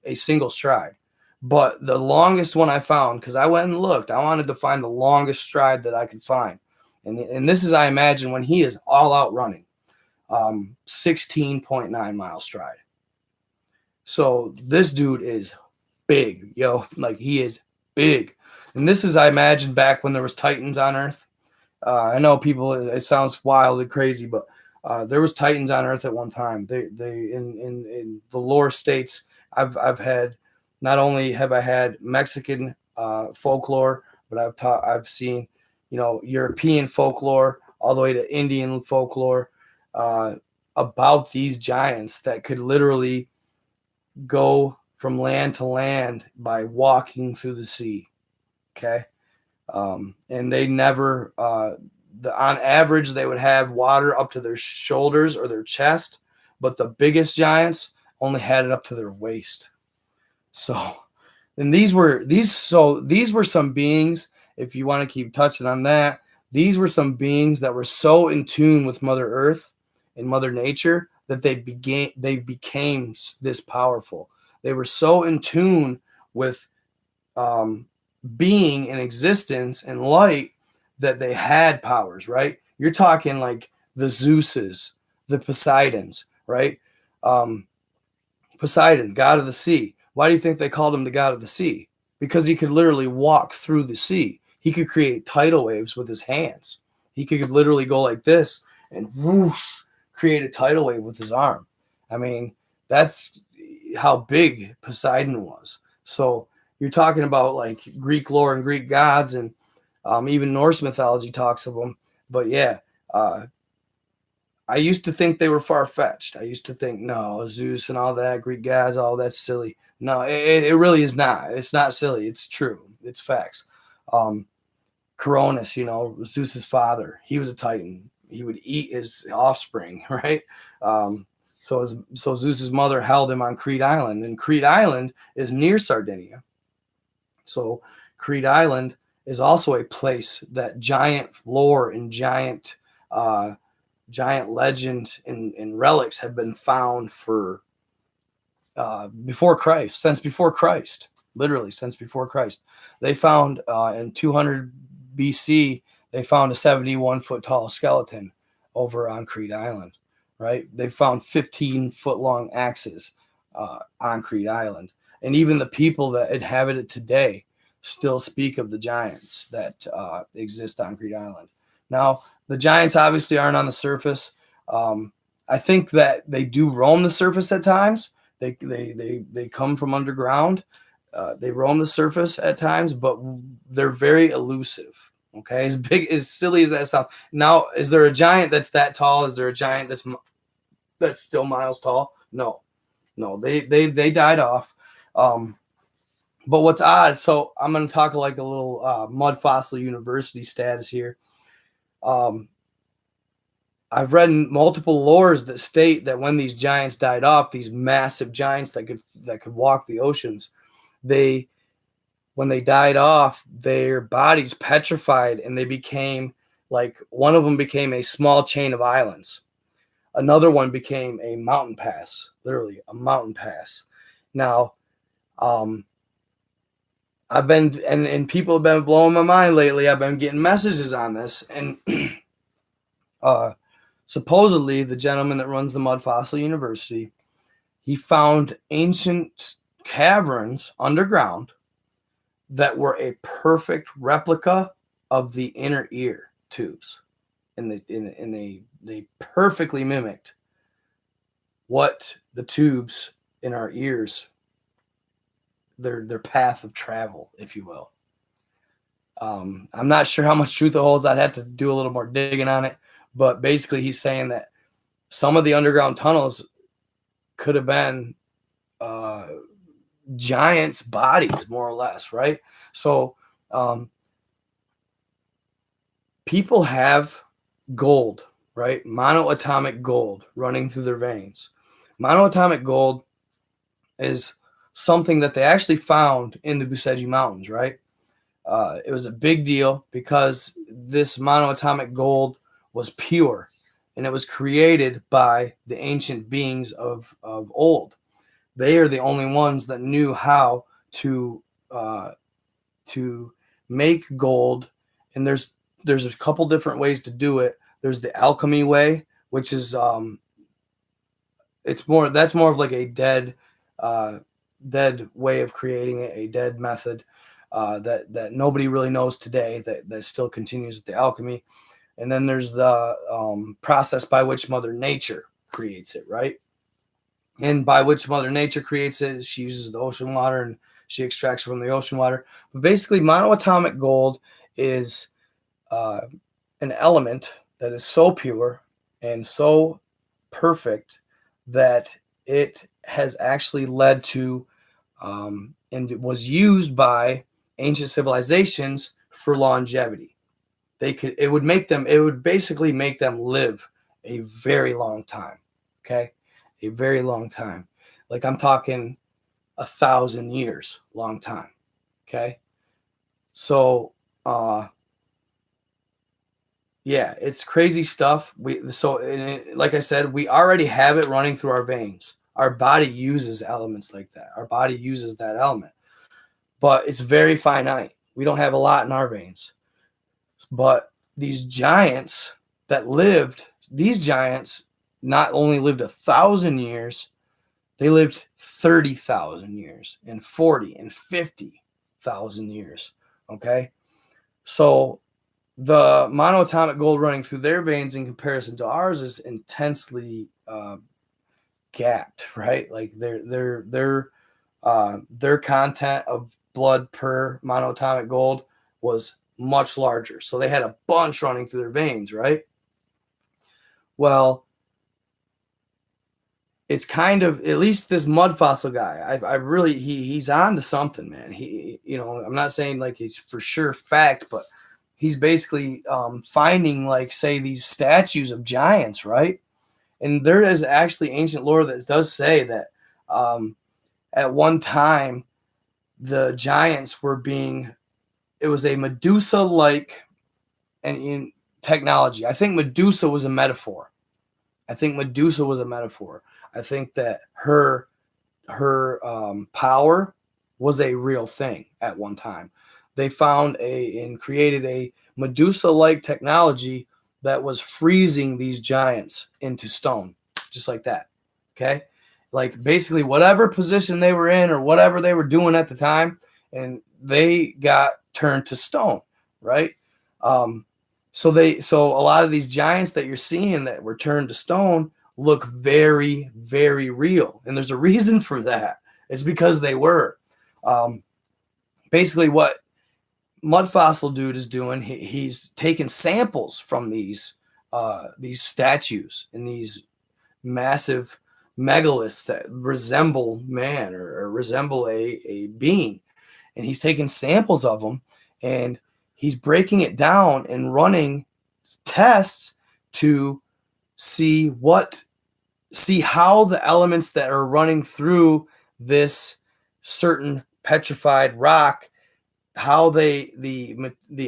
a single stride. But the longest one I found, because I went and looked, I wanted to find the longest stride that I could find. And this is, I imagine, when he is all out running, 16.9 mile stride. So this dude is big, yo. Like, he is big. And this is, I imagine, back when there was Titans on Earth. I know people, it sounds wild and crazy, but there was Titans on Earth at one time. They in the lore states, I've had, not only have I had Mexican folklore, but I've seen, European folklore all the way to Indian folklore about these giants that could literally go from land to land by walking through the sea. Okay. And they never, on average, they would have water up to their shoulders or their chest, but the biggest giants only had it up to their waist. So, and these were some beings, if you want to keep touching on that, these were some beings that were so in tune with Mother Earth and Mother Nature that they became this powerful. They were so in tune with being in existence and light that they had powers, right? You're talking like the Zeuses, the Poseidons, right? Poseidon, god of the sea. Why do you think they called him the god of the sea? Because he could literally walk through the sea. He could create tidal waves with his hands. He could literally go like this and whoosh, create a tidal wave with his arm. I mean, that's how big Poseidon was. So you're talking about like Greek lore and Greek gods, and even Norse mythology talks of them. But yeah, I used to think they were far-fetched. I used to think, no, Zeus and all that, Greek gods, all that's silly. No, it really is not. It's not silly. It's true. It's facts. Cronus, Zeus's father, he was a Titan. He would eat his offspring, right? So Zeus's mother held him on Crete Island, and Crete Island is near Sardinia. So Crete Island is also a place that giant lore and giant legend and relics have been found for before Christ, since before Christ, literally since before Christ. They found in 200 BC, they found a 71-foot tall skeleton over on Crete Island, right? They found 15-foot long axes on Crete Island. And even the people that inhabit it today still speak of the giants that exist on Crete Island. Now, the giants obviously aren't on the surface. I think that they do roam the surface at times. They come from underground. They roam the surface at times, but they're very elusive. Okay, as silly as that sounds. Now, is there a giant that's that tall? Is there a giant that's still miles tall? No, they died off. But what's odd? So I'm going to talk like a little Mud Fossil University status here. I've read multiple lores that state that when these giants died off, these massive giants that could walk the oceans, when they died off, their bodies petrified and they became like, one of them became a small chain of islands. Another one became a mountain pass, literally a mountain pass. Now, I've been, and people have been blowing my mind lately. I've been getting messages on this, and supposedly the gentleman that runs the Mud Fossil University, he found ancient caverns underground that were a perfect replica of the inner ear tubes, and they perfectly mimicked what the tubes in our ears, their path of travel, if you will. I'm not sure how much truth it holds. I'd have to do a little more digging on it, but basically he's saying that some of the underground tunnels could have been giants' bodies, more or less, right? So people have gold, right? Monoatomic gold running through their veins. Monoatomic gold is something that they actually found in the Buseji Mountains, right? it was a big deal because this monoatomic gold was pure, and it was created by the ancient beings of old. They are the only ones that knew how to make gold, and there's a couple different ways to do it. There's the alchemy way, which is that's more of like a dead way of creating it, a dead method that nobody really knows today, that still continues with the alchemy. And then there's the process by which Mother Nature creates it, right? And by which Mother Nature creates it, she uses the ocean water and she extracts from the ocean water. But basically, monoatomic gold is an element that is so pure and so perfect that it has actually led to and it was used by ancient civilizations for longevity. It would basically make them live a very long time. Okay. A very long time. Like I'm talking 1,000 years, long time. Okay. So, yeah, it's crazy stuff. Like I said, we already have it running through our veins. Our body uses elements like that. Our body uses that element, but it's very finite. We don't have a lot in our veins. But these giants not only lived 1,000 years, they lived 30,000 years and 40 and 50,000 years. Okay. So the monoatomic gold running through their veins in comparison to ours is intensely gapped, right? Like their content of blood per monoatomic gold was much larger. So they had a bunch running through their veins, right? Well, it's kind of, at least this mud fossil guy, I really, he's on to something, man. I'm not saying like it's for sure fact, but he's basically finding, like, say, these statues of giants, right? And there is actually ancient lore that does say that at one time the giants it was a Medusa-like and in technology. I think Medusa was a metaphor. I think that her power was a real thing at one time. They found and created a Medusa-like technology that was freezing these giants into stone, just like that. Okay. Like basically whatever position they were in or whatever they were doing at the time, and they got turned to stone. Right. So a lot of these giants that you're seeing that were turned to stone look very, very real. And there's a reason for that. It's because they were. Basically what Mud Fossil Dude is doing, he's taking samples from these statues and these massive megaliths that resemble man or resemble a being. And he's taking samples of them and he's breaking it down and running tests to see how the elements that are running through this certain petrified rock, how the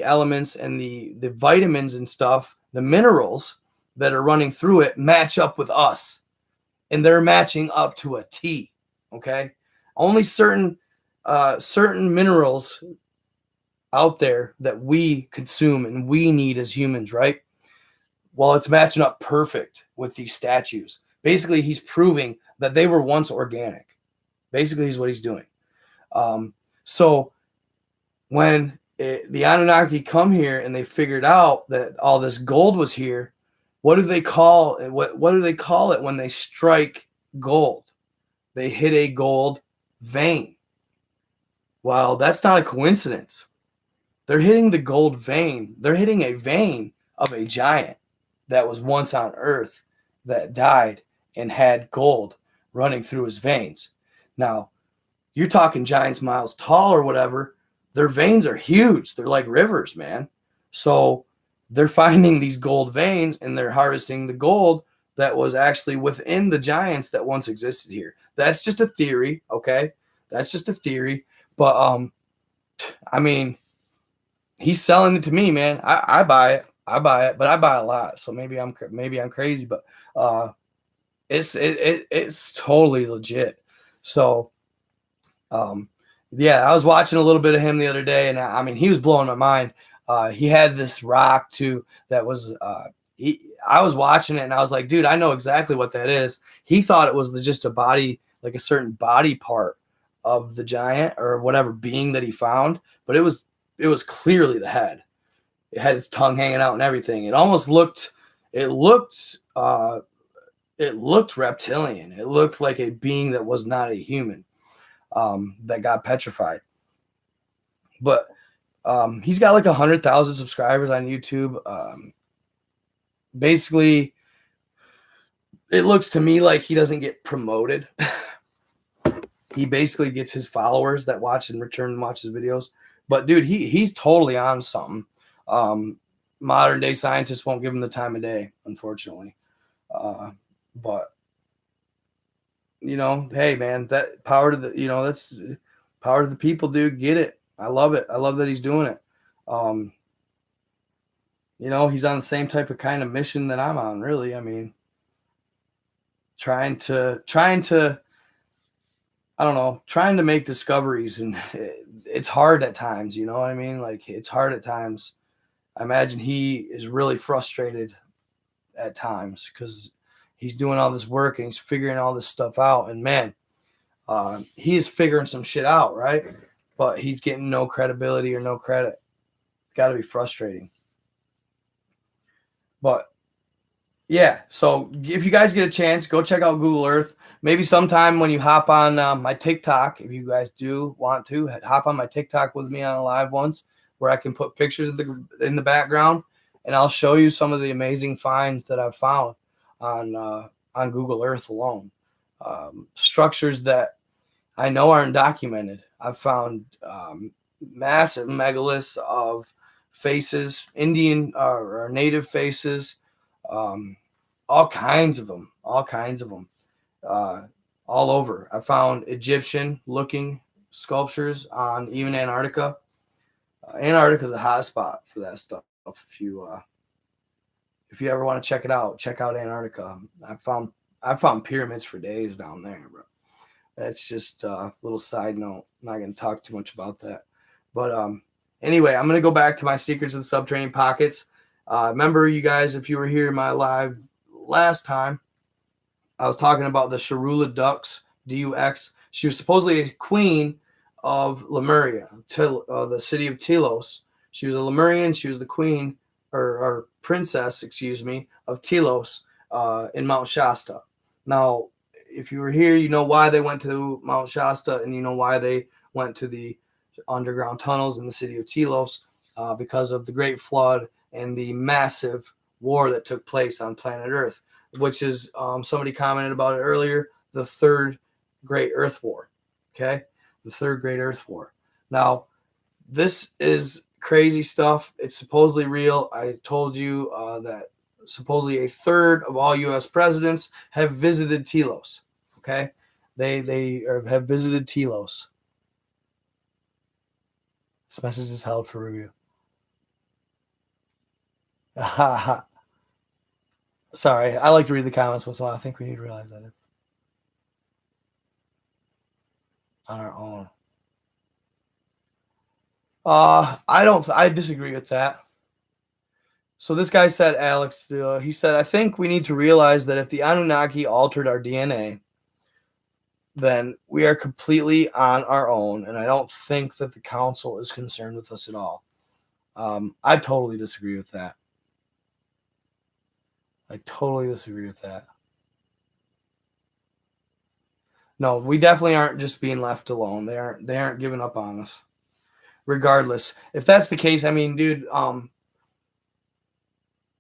elements and the vitamins and stuff, the minerals that are running through it match up with us. And they're matching up to a T. Okay. Only certain minerals out there that we consume and we need as humans, right? Well, it's matching up perfect with these statues. Basically, he's proving that they were once organic. Basically, is what he's doing. So when the Anunnaki come here and they figured out that all this gold was here, what do they call it? What do they call it when they strike gold? They hit a gold vein. Well, that's not a coincidence. They're hitting the gold vein. They're hitting a vein of a giant that was once on Earth that died and had gold running through his veins. Now, you're talking giants miles tall or whatever. Their veins are huge. They're like rivers, man. So they're finding these gold veins and they're harvesting the gold that was actually within the giants that once existed here. That's just a theory, okay? That's just a theory. But, I mean, he's selling it to me, man. I buy it. I buy it, but I buy a lot. So maybe I'm crazy, but it's totally legit. So yeah, I was watching a little bit of him the other day, and I mean, he was blowing my mind. He had this rock too that was I was watching it and I was like, dude, I know exactly what that is. He thought it was just a body, like a certain body part of the giant or whatever being that he found, but it was clearly the head. It had its tongue hanging out and everything. It almost looked it looked reptilian. It looked like a being that was not a human, that got petrified. But he's got like 100,000 subscribers on YouTube. Basically, it looks to me like he doesn't get promoted. He basically gets his followers that watch and return and watch his videos. But dude, he's totally on something. Modern day scientists won't give him the time of day, unfortunately. But you know, hey man, that power to the, you know, that's power to the people, dude. Get it. I love it. I love that he's doing it. You know, he's on the same type of kind of mission that I'm on, really. I mean, trying to I don't know, trying to make discoveries, and it's hard at times, you know what I mean? Like, it's hard at times. I imagine he is really frustrated at times because he's doing all this work and he's figuring all this stuff out, and man, he is figuring some shit out, right? But he's getting no credibility or no credit. It's got to be frustrating. But yeah, so if you guys get a chance, go check out Google Earth. Maybe sometime when you hop on my TikTok, if you guys do want to, hop on my TikTok with me on a live once, where I can put pictures in the background, and I'll show you some of the amazing finds that I've found on Google Earth alone. Structures that I know aren't documented. I've found massive megaliths of faces, Indian or native faces, all kinds of them, all over. I found Egyptian looking sculptures on even Antarctica. Antarctica is a hot spot for that stuff. If you ever want to check it out, check out Antarctica. I found pyramids for days down there, bro. That's just a little side note. I'm not going to talk too much about that. But anyway, I'm going to go back to my secrets of the subterranean pockets. Remember, you guys, if you were here in my live last time, I was talking about the Sharula Dux, D-U-X. She was supposedly a queen of Lemuria, the city of Telos. She was a Lemurian. She was the queen, or princess, excuse me, of Telos in Mount Shasta. Now, if you were here, you know why they went to Mount Shasta, and you know why they went to the underground tunnels in the city of Telos, because of the Great Flood and the massive war that took place on planet Earth, which is, somebody commented about it earlier, the third Great Earth War. Okay? The third Great Earth War. Now, this is crazy stuff. It's supposedly real. I told you that supposedly a third of all U.S. presidents have visited Telos. Okay? They have visited Telos. This message is held for review. Sorry, I like to read the comments once in a while. I think we need to realize that on our own. I disagree with that. So this guy said, Alex, he said, I think we need to realize that if the Anunnaki altered our DNA, then we are completely on our own, and I don't think that the council is concerned with us at all. I totally disagree with that. No, we definitely aren't just being left alone. They aren't giving up on us. Regardless, if that's the case, I mean, dude,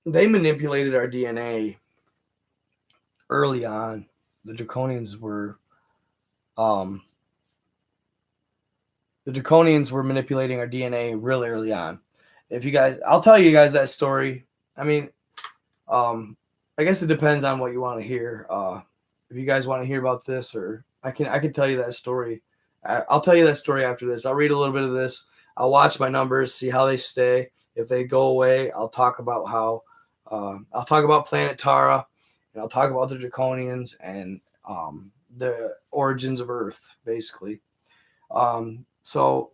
they manipulated our DNA early on. The Draconians were manipulating our DNA really early on. If you guys, I'll tell you guys that story. I mean, I guess it depends on what you want to hear. If you guys want to hear about this, or I can tell you that story. I'll tell you that story after this. I'll read a little bit of this. I'll watch my numbers, see how they stay. If they go away, I'll talk about I'll talk about planet Tara, and I'll talk about the Draconians and the origins of Earth, basically. So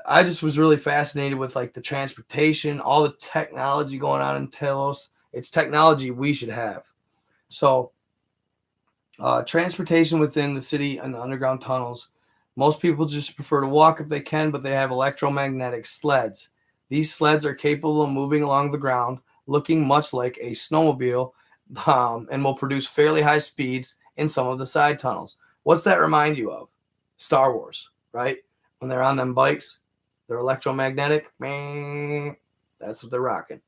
I just was really fascinated with like the transportation, all the technology going on in Telos. It's technology we should have. So transportation within the city and the underground tunnels. Most people just prefer to walk if they can, but they have electromagnetic sleds. These sleds are capable of moving along the ground, looking much like a snowmobile, and will produce fairly high speeds in some of the side tunnels. What's that remind you of? Star Wars, right? When they're on them bikes, they're electromagnetic. That's what they're rocking.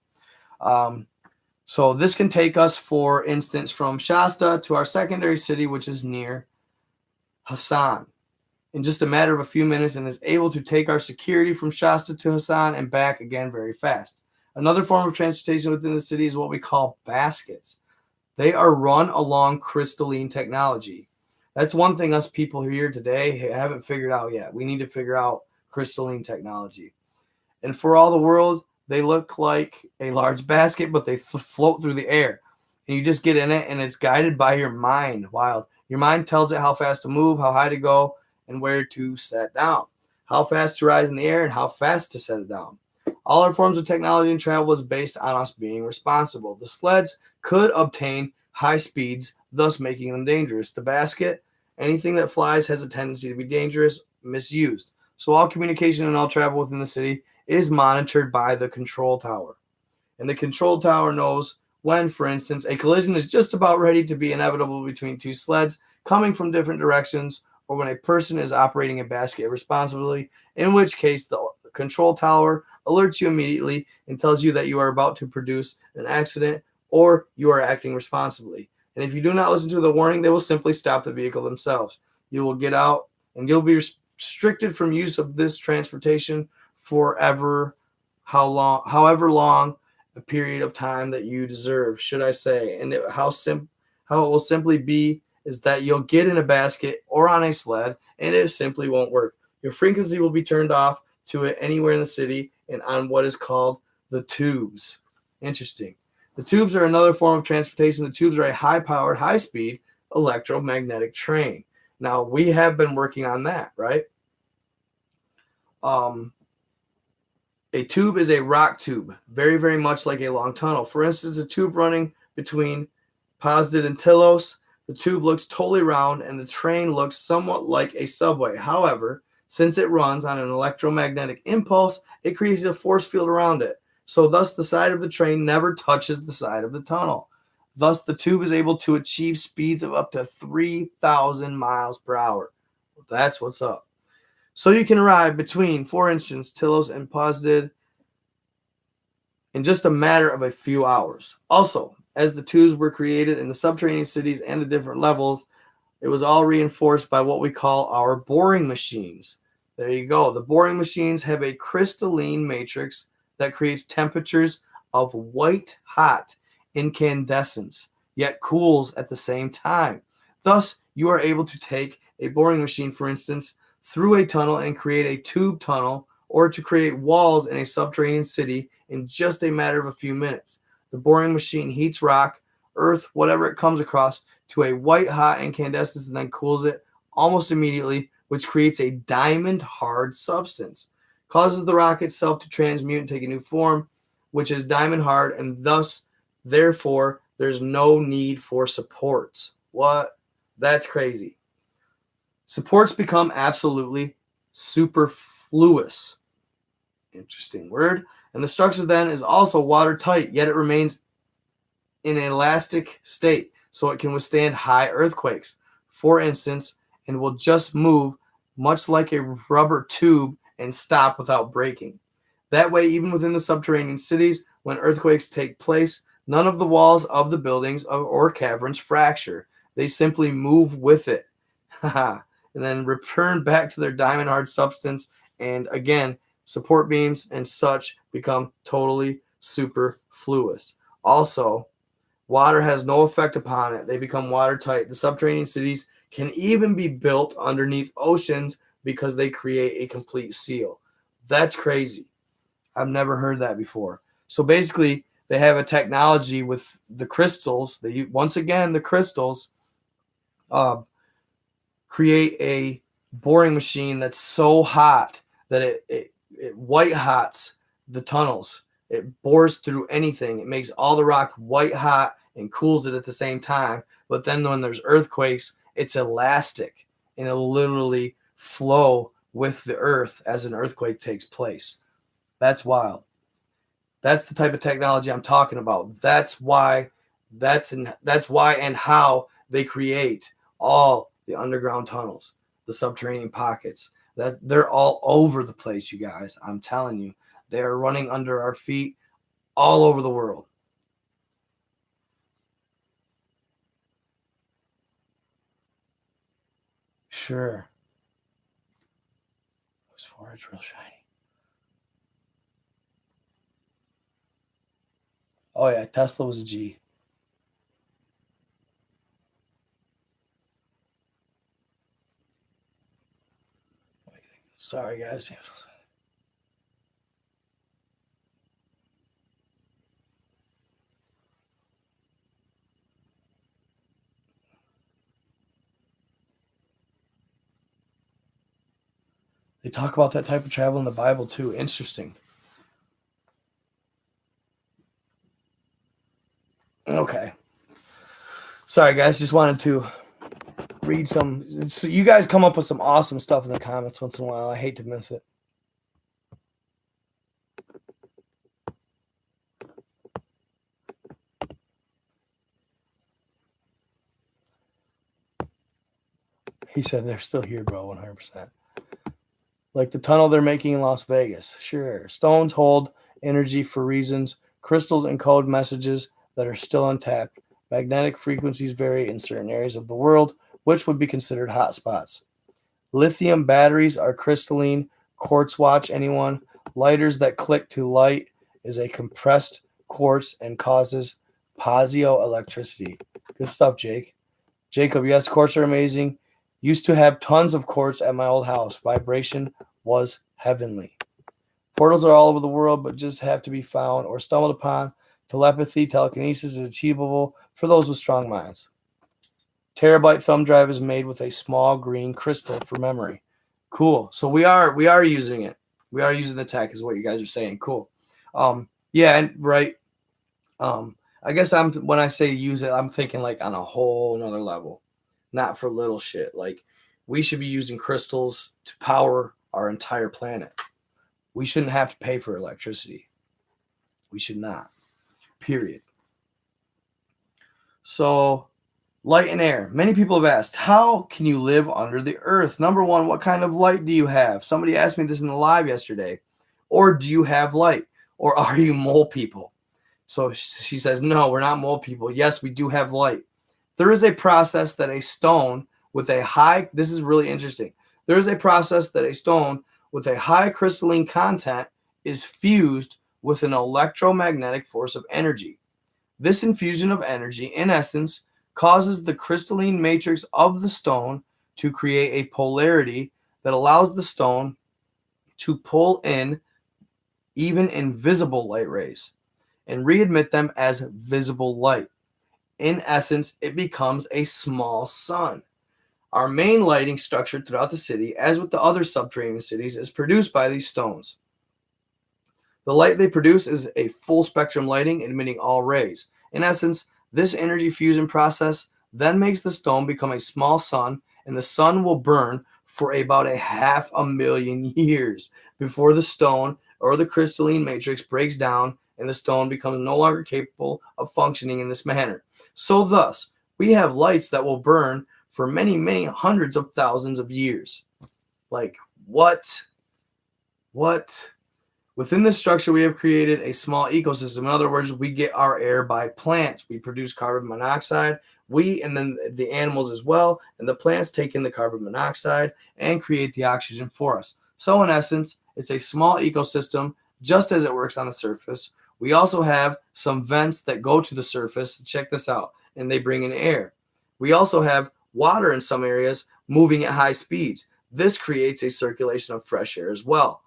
So this can take us, for instance, from Shasta to our secondary city, which is near Hassan, in just a matter of a few minutes, and is able to take our security from Shasta to Hassan and back again very fast. Another form of transportation within the city is what we call baskets. They are run along crystalline technology. That's one thing us people here today haven't figured out yet. We need to figure out crystalline technology. And for all the world, they look like a large basket, but they float through the air. And you just get in it, and it's guided by your mind. Wild. Your mind tells it how fast to move, how high to go, and where to set down. How fast to rise in the air and how fast to set it down. All our forms of technology and travel is based on us being responsible. The sleds could obtain high speeds, thus making them dangerous. The basket, anything that flies has a tendency to be dangerous, misused. So all communication and all travel within the city is monitored by the control tower. And the control tower knows when, for instance, a collision is just about ready to be inevitable between two sleds coming from different directions, or when a person is operating a basket irresponsibly, in which case the control tower alerts you immediately and tells you that you are about to produce an accident or you are acting responsibly. And if you do not listen to the warning, they will simply stop the vehicle themselves. You will get out and you'll be restricted from use of this transportation forever, however long a period of time that you deserve, should I say. And how it will simply be is that you'll get in a basket or on a sled, and it simply won't work. Your frequency will be turned off to it anywhere in the city and on what is called the tubes. Interesting. The tubes are another form of transportation. The tubes are a high-powered, high-speed electromagnetic train. Now, we have been working on that, right? A tube is a rock tube, very, very much like a long tunnel. For instance, a tube running between Poseidon and Telos, the tube looks totally round and the train looks somewhat like a subway. However, since it runs on an electromagnetic impulse, it creates a force field around it. So thus the side of the train never touches the side of the tunnel. Thus the tube is able to achieve speeds of up to 3,000 miles per hour. That's what's up. So you can arrive between, for instance, Telos and Poseidon in just a matter of a few hours. Also, as the tubes were created in the subterranean cities and the different levels, it was all reinforced by what we call our boring machines. There you go. The boring machines have a crystalline matrix that creates temperatures of white hot incandescence, yet cools at the same time. Thus, you are able to take a boring machine, for instance, through a tunnel and create a tube tunnel, or to create walls in a subterranean city in just a matter of a few minutes. The boring machine heats rock, earth, whatever it comes across, to a white-hot incandescence and then cools it almost immediately, which creates a diamond-hard substance. Causes the rock itself to transmute and take a new form, which is diamond-hard, and thus, therefore, there's no need for supports. What? That's crazy. Supports become absolutely superfluous. Interesting word. And the structure then is also watertight, yet it remains in an elastic state, so it can withstand high earthquakes, for instance, and will just move much like a rubber tube and stop without breaking. That way, even within the subterranean cities, when earthquakes take place, none of the walls of the buildings or caverns fracture. They simply move with it. And then return back to their diamond-hard substance, and again, support beams and such become totally superfluous. Also, water has no effect upon it. They become watertight. The subterranean cities can even be built underneath oceans because they create a complete seal. That's crazy. I've never heard that before. So basically, they have a technology with the crystals. Once again, the crystals create a boring machine that's so hot that it white hots the tunnels. It bores through anything. It makes all the rock white hot and cools it at the same time. But then when there's earthquakes, it's elastic and it'll literally flow with the earth as an earthquake takes place. That's wild. That's the type of technology I'm talking about. That's why and how they create all the underground tunnels, the subterranean pockets. That they're all over the place, you guys. I'm telling you. They are running under our feet all over the world. Sure. This forehead's real shiny. Oh, yeah. Tesla was a G. Sorry, guys. They talk about that type of travel in the Bible, too. Interesting. Okay. Sorry, guys. Just wanted to read some. So you guys come up with some awesome stuff in the comments once in a while. I hate to miss it. He said they're still here, bro, 100%. Like the tunnel they're making in Las Vegas. Sure. Stones hold energy for reasons. Crystals encode messages that are still untapped. Magnetic frequencies vary in certain areas of the world, which would be considered hotspots. Lithium batteries are crystalline. Quartz watch, anyone? Lighters that click to light is a compressed quartz and causes piezoelectricity. Good stuff, Jake. Jacob, yes, quartz are amazing. Used to have tons of quartz at my old house. Vibration was heavenly. Portals are all over the world, but just have to be found or stumbled upon. Telepathy, telekinesis is achievable for those with strong minds. Terabyte thumb drive is made with a small green crystal for memory. Cool. So we are using it. We are using the tech, is what you guys are saying. Cool. Yeah, and right. I guess when I say use it, I'm thinking like on a whole nother level. Not for little shit. Like, we should be using crystals to power our entire planet. We shouldn't have to pay for electricity. We should not. Period. So, light and air. Many people have asked, how can you live under the earth? Number one, what kind of light do you have? Somebody asked me this in the live yesterday. Or do you have light? Or are you mole people? So she says, no, we're not mole people. Yes, we do have light. There is a process that a stone with a high, this is really interesting. There is a process that a stone with a high crystalline content is fused with an electromagnetic force of energy. This infusion of energy, in essence, causes the crystalline matrix of the stone to create a polarity that allows the stone to pull in even invisible light rays and readmit them as visible light. In essence, it becomes a small sun. Our main lighting structure throughout the city, as with the other subterranean cities, is produced by these stones. The light they produce is a full spectrum lighting, emitting all rays. In essence, this energy fusion process then makes the stone become a small sun, and the sun will burn for about 500,000 years before the stone or the crystalline matrix breaks down and the stone becomes no longer capable of functioning in this manner. So thus, we have lights that will burn for many, many hundreds of thousands of years. Like, what? Within this structure, we have created a small ecosystem. In other words, we get our air by plants. We produce carbon monoxide. And then the animals as well, and the plants take in the carbon monoxide and create the oxygen for us. So in essence, it's a small ecosystem, just as it works on the surface. We also have some vents that go to the surface. Check this out. And they bring in air. We also have water in some areas moving at high speeds. This creates a circulation of fresh air as well.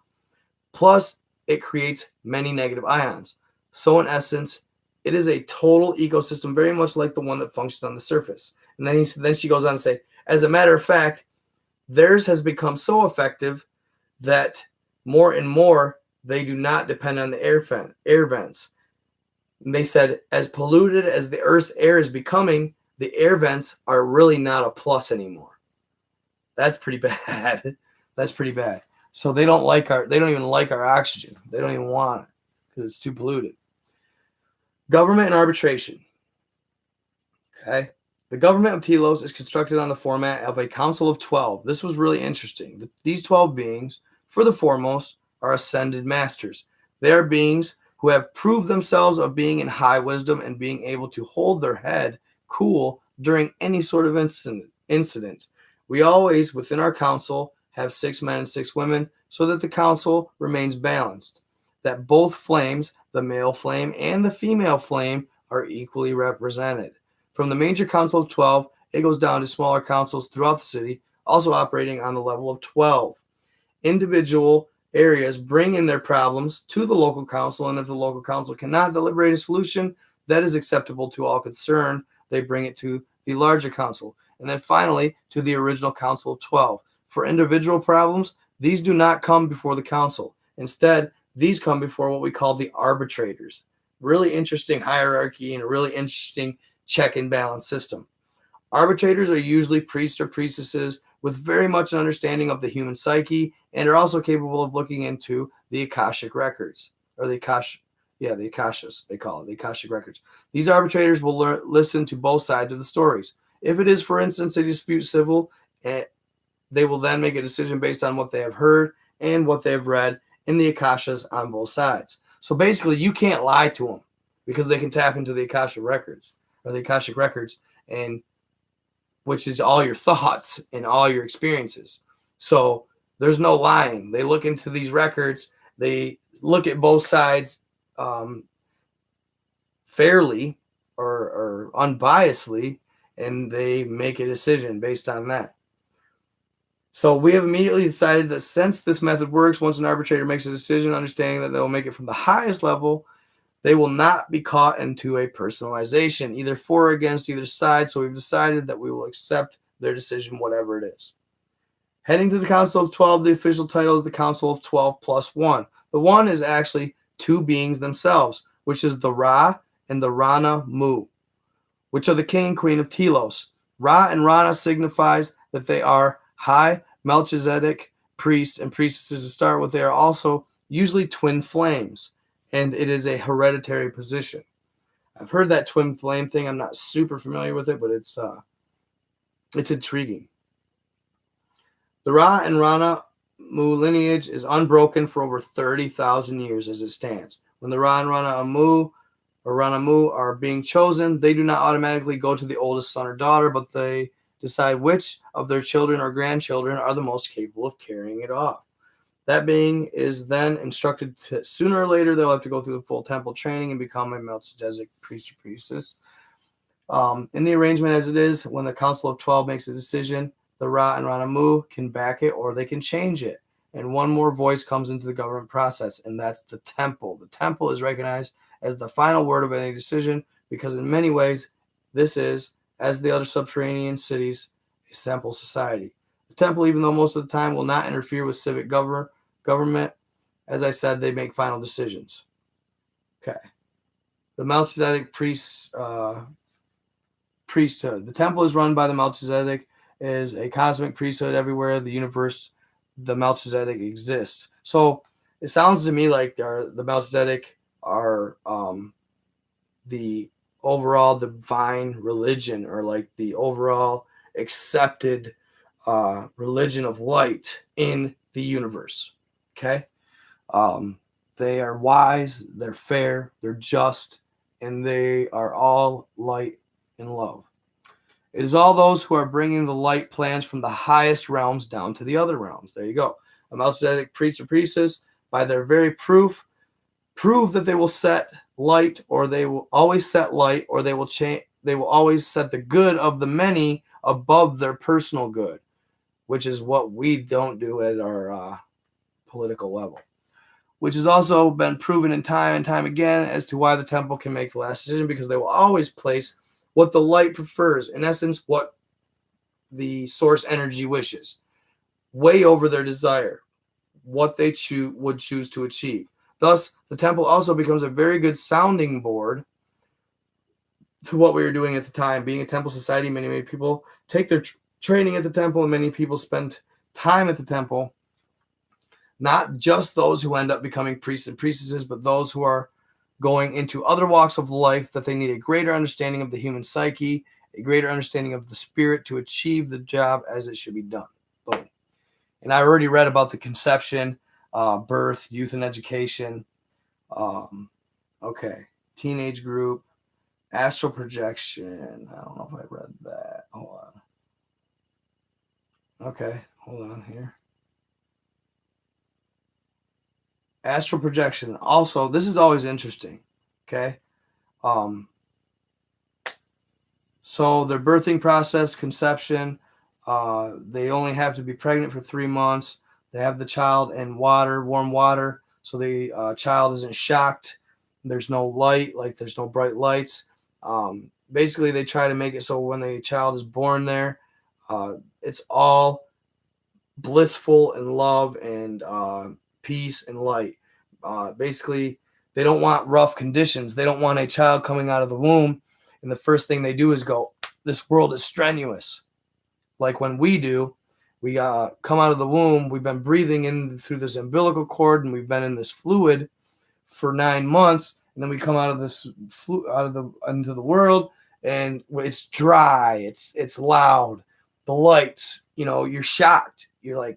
Plus, it creates many negative ions. So in essence, it is a total ecosystem, very much like the one that functions on the surface. And then she goes on to say, as a matter of fact, theirs has become so effective that more and more they do not depend on the air vents. And they said, as polluted as the Earth's air is becoming, the air vents are really not a plus anymore. That's pretty bad. That's pretty bad. So they don't even like our oxygen. They don't even want it because it's too polluted. Government and arbitration. Okay. The government of Telos is constructed on the format of a council of 12. This was really interesting. These 12 beings, for the foremost, are ascended masters. They are beings who have proved themselves of being in high wisdom and being able to hold their head cool during any sort of incident. We always, within our council, have 6 men and 6 women so that the council remains balanced, that both flames, the male flame and the female flame, are equally represented. From the major council of 12, it goes down to smaller councils throughout the city, also operating on the level of 12. Individual areas bring in their problems to the local council, and if the local council cannot deliberate a solution that is acceptable to all concerned, they bring it to the larger council, and then finally to the original council of 12. For individual problems, these do not come before the council. Instead, these come before what we call the arbitrators. Really interesting hierarchy and a really interesting check and balance system. Arbitrators are usually priests or priestesses with very much an understanding of the human psyche and are also capable of looking into the Akashic records, or the Akashas, they call it, the Akashic records. These arbitrators will listen to both sides of the stories. If it is, for instance, a dispute civil, they will then make a decision based on what they have heard and what they have read in the Akashas on both sides. So basically, you can't lie to them because they can tap into the Akashic records, and which is all your thoughts and all your experiences. So there's no lying. They look into these records. They look at both sides fairly or unbiasedly, and they make a decision based on that. So we have immediately decided that since this method works, once an arbitrator makes a decision, understanding that they will make it from the highest level, they will not be caught into a personalization, either for or against either side. So we've decided that we will accept their decision, whatever it is. Heading to the Council of 12, the official title is the Council of 12 plus 1. The 1 is actually 2 beings themselves, which is the Ra and the Rana Mu, which are the king and queen of Telos. Ra and Rana signifies that they are high Melchizedek priests and priestesses to start with. They are also usually twin flames, and it is a hereditary position. I've heard that twin flame thing. I'm not super familiar with it, but it's intriguing. The Ra and Rana Mu lineage is unbroken for over 30,000 years as it stands. When the Ra and Rana Mu are being chosen, they do not automatically go to the oldest son or daughter, but they decide which of their children or grandchildren are the most capable of carrying it off. That being is then instructed to, sooner or later, they'll have to go through the full temple training and become a Melchizedek priest or priestess. In the arrangement as it is, when the Council of 12 makes a decision, the Ra and Rana Mu can back it or they can change it. And one more voice comes into the government process, and that's the temple. The temple is recognized as the final word of any decision because in many ways, this is, as the other subterranean cities, a temple society. The temple, even though most of the time will not interfere with civic government, as I said, they make final decisions. Okay. The Melchizedek priesthood. The temple is run by the Melchizedek, is a cosmic priesthood everywhere in the universe. The Melchizedek exists. So it sounds to me like the Melchizedek are the overall divine religion, or like the overall accepted religion of light in the universe. Okay. They are wise, they're fair, they're just, and they are all light and love. It is all those who are bringing the light plans from the highest realms down to the other realms. There you go. A Melchizedek priest or priestess, by their very prove that they will set light, or they will always set light, or they will change. They will always set the good of the many above their personal good, which is what we don't do at our political level. which has also been proven in time and time again as to why the temple can make the last decision, because they will always place what the light prefers, in essence, what the source energy wishes, way over their desire, what they would choose to achieve. Thus, the temple also becomes a very good sounding board to what we were doing at the time. Being a temple society, many people take their training at the temple, and many people spend time at the temple. Not just those who end up becoming priests and priestesses, but those who are going into other walks of life, that they need a greater understanding of the human psyche, a greater understanding of the spirit to achieve the job as it should be done. Boom. And I already read about the conception, birth, youth, and education. Okay. Teenage group, astral projection. I don't know if I read that. Hold on. Okay. Hold on here. Astral projection. Also, this is always interesting. Okay. So their birthing process, conception, they only have to be pregnant for 3 months. They have the child in water, warm water, so the child isn't shocked. There's no light, like there's no bright lights. Basically, they try to make it so when the child is born there, it's all blissful and love and peace and light. Basically, they don't want rough conditions. They don't want a child coming out of the womb, and the first thing they do is go, this world is strenuous. Like when we do, we come out of the womb, we've been breathing in through this umbilical cord, and we've been in this fluid for 9 months, and then we come out of this into the world, and it's dry, it's loud, the lights, you're shocked. You're like,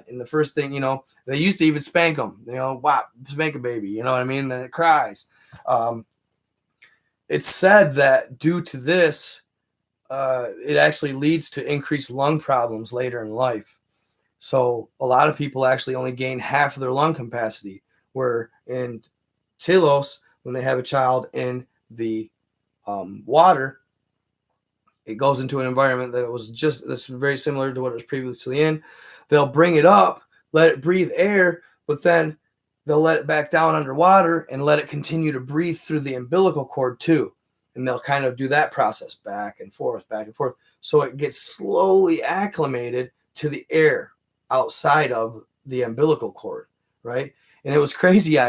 and the first thing, they used to even spank them, wow, spank a baby, you know what I mean? Then it cries. It's said that due to this, it actually leads to increased lung problems later in life. So a lot of people actually only gain half of their lung capacity, where in Telos, when they have a child in the water, it goes into an environment that's very similar to what it was previously in. They'll bring it up, let it breathe air, but then they'll let it back down underwater and let it continue to breathe through the umbilical cord too. And they'll kind of do that process back and forth. So it gets slowly acclimated to the air outside of the umbilical cord, right? And it was crazy.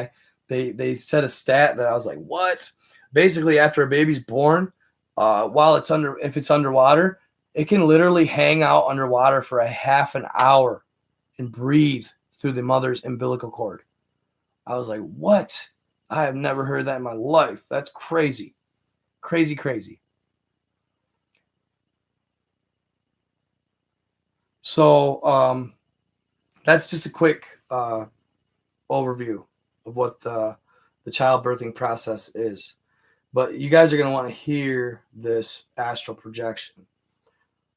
They said a stat that I was like, what? Basically, after a baby's born, if it's underwater, it can literally hang out underwater for a half an hour and breathe through the mother's umbilical cord. I was like, what? I have never heard that in my life. That's crazy. Crazy. So that's just a quick overview of what the childbirthing process is. But you guys are going to want to hear this astral projection.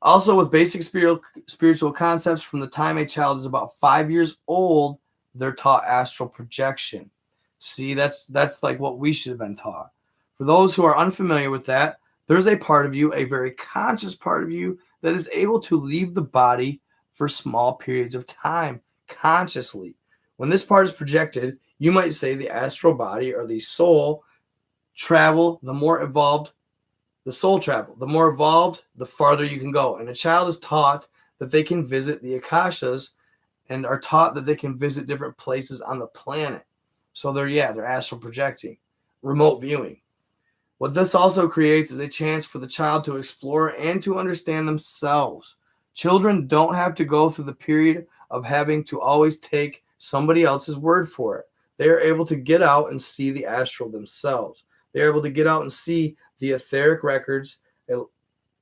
Also, with basic spiritual concepts, from the time a child is about 5 years old, they're taught astral projection. See, that's like what we should have been taught. For those who are unfamiliar with that, there's a part of you, a very conscious part of you, that is able to leave the body for small periods of time consciously. When this part is projected, you might say the astral body or the soul travel, the more evolved the soul travel. The more evolved, the farther you can go. And a child is taught that they can visit the Akashas and are taught that they can visit different places on the planet. So they're astral projecting, remote viewing. What this also creates is a chance for the child to explore and to understand themselves. Children don't have to go through the period of having to always take somebody else's word for it. They are able to get out and see the astral themselves. They're able to get out and see the etheric records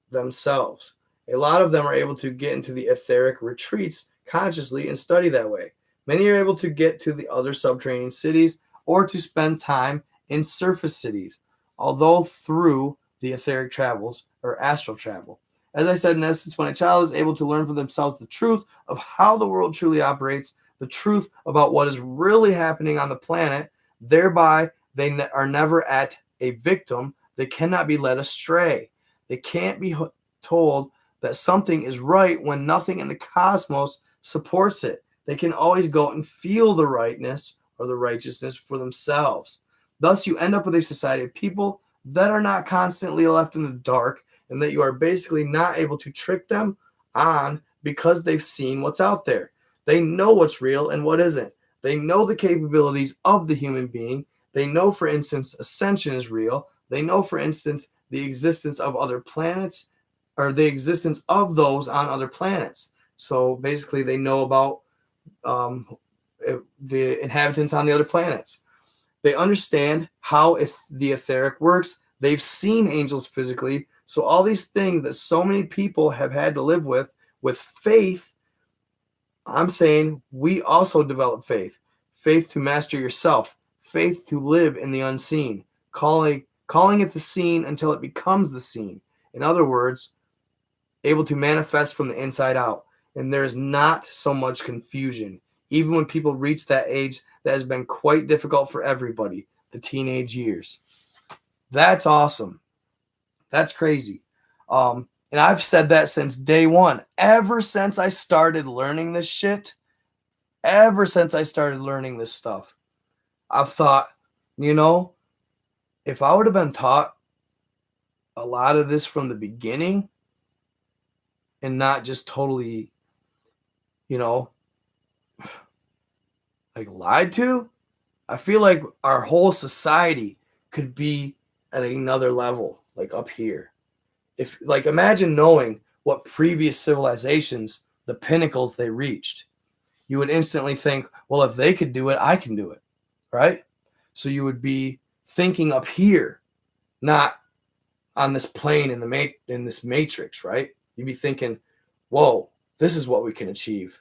themselves. A lot of them are able to get into the etheric retreats consciously and study that way. Many are able to get to the other subterranean cities or to spend time in surface cities, although through the etheric travels or astral travel. As I said, in essence, when a child is able to learn for themselves the truth of how the world truly operates, the truth about what is really happening on the planet, thereby they are never at a victim. They cannot be led astray. They can't be told that something is right when nothing in the cosmos supports it. They can always go and feel the rightness or the righteousness for themselves. Thus, you end up with a society of people that are not constantly left in the dark, and that you are basically not able to trick them on because they've seen what's out there. They know what's real and what isn't. They know the capabilities of the human being. They know, for instance, ascension is real. They know, for instance, the existence of other planets, or the existence of those on other planets. So basically, they know about the inhabitants on the other planets. They understand how the etheric works. They've seen angels physically. So all these things that so many people have had to live with faith, I'm saying we also develop faith. Faith to master yourself. Faith to live in the unseen. Calling it the seen until it becomes the seen. In other words, able to manifest from the inside out. And there is not so much confusion. Even when people reach that age, that has been quite difficult for everybody, the teenage years. That's awesome. That's crazy. And I've said that since day one. Ever since I started learning this shit, ever since I started learning this stuff, I've thought, if I would have been taught a lot of this from the beginning and not just totally, like lied to, I feel like our whole society could be at another level, like up here. If, like, imagine knowing what previous civilizations, the pinnacles they reached. You would instantly think, well, if they could do it, I can do it, right? So you would be thinking up here, not on this plane in this matrix, right? You'd be thinking, whoa, this is what we can achieve.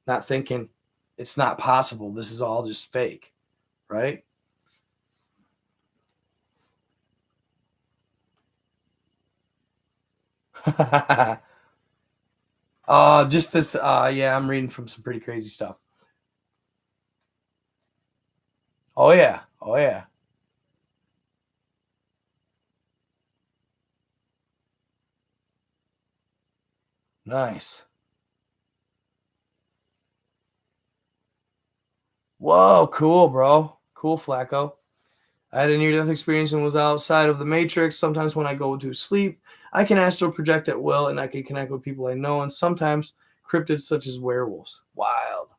Not thinking, it's not possible. This is all just fake, right? Just this. Yeah, I'm reading from some pretty crazy stuff. Oh yeah. Oh yeah. Nice. Whoa, cool, bro. Cool, Flacco. I had a near-death experience and was outside of the matrix. Sometimes when I go to sleep, I can astral project at will, and I can connect with people I know, and sometimes cryptids such as werewolves. Wild.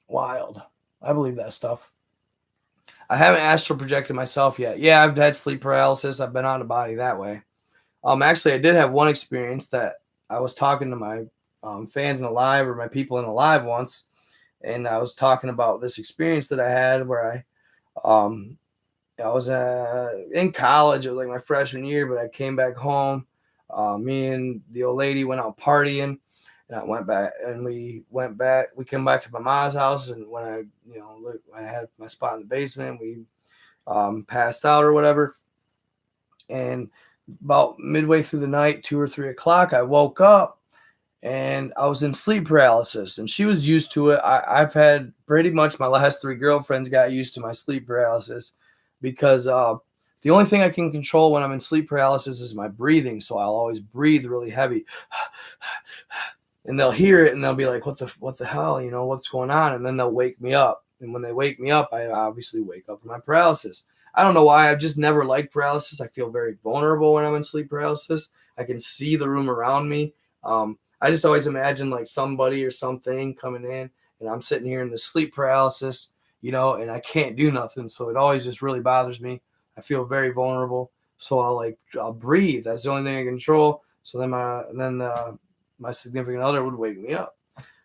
Wild. I believe that stuff. I haven't astral projected myself yet. Yeah, I've had sleep paralysis. I've been out of body that way. Actually, I did have one experience that I was talking to my fans in a live, or my people in a live once, and I was talking about this experience that I had where I was in college. It was like my freshman year, but I came back home. Me and the old lady went out partying, and I went back, and we came back to my mom's house, and when I had my spot in the basement, we passed out or whatever. And about midway through the night, 2 or 3 o'clock, I woke up and I was in sleep paralysis, and she was used to it. I've had pretty much my last 3 girlfriends got used to my sleep paralysis, because the only thing I can control when I'm in sleep paralysis is my breathing. So I'll always breathe really heavy, and they'll hear it and they'll be like, what the hell, what's going on? And then they'll wake me up. And when they wake me up, I obviously wake up from my paralysis. I don't know why. I've just never liked paralysis. I feel very vulnerable when I'm in sleep paralysis. I can see the room around me. I just always imagine like somebody or something coming in, and I'm sitting here in the sleep paralysis, and I can't do nothing. So it always just really bothers me. I feel very vulnerable. So I'll breathe. That's the only thing I can control. So then my significant other would wake me up.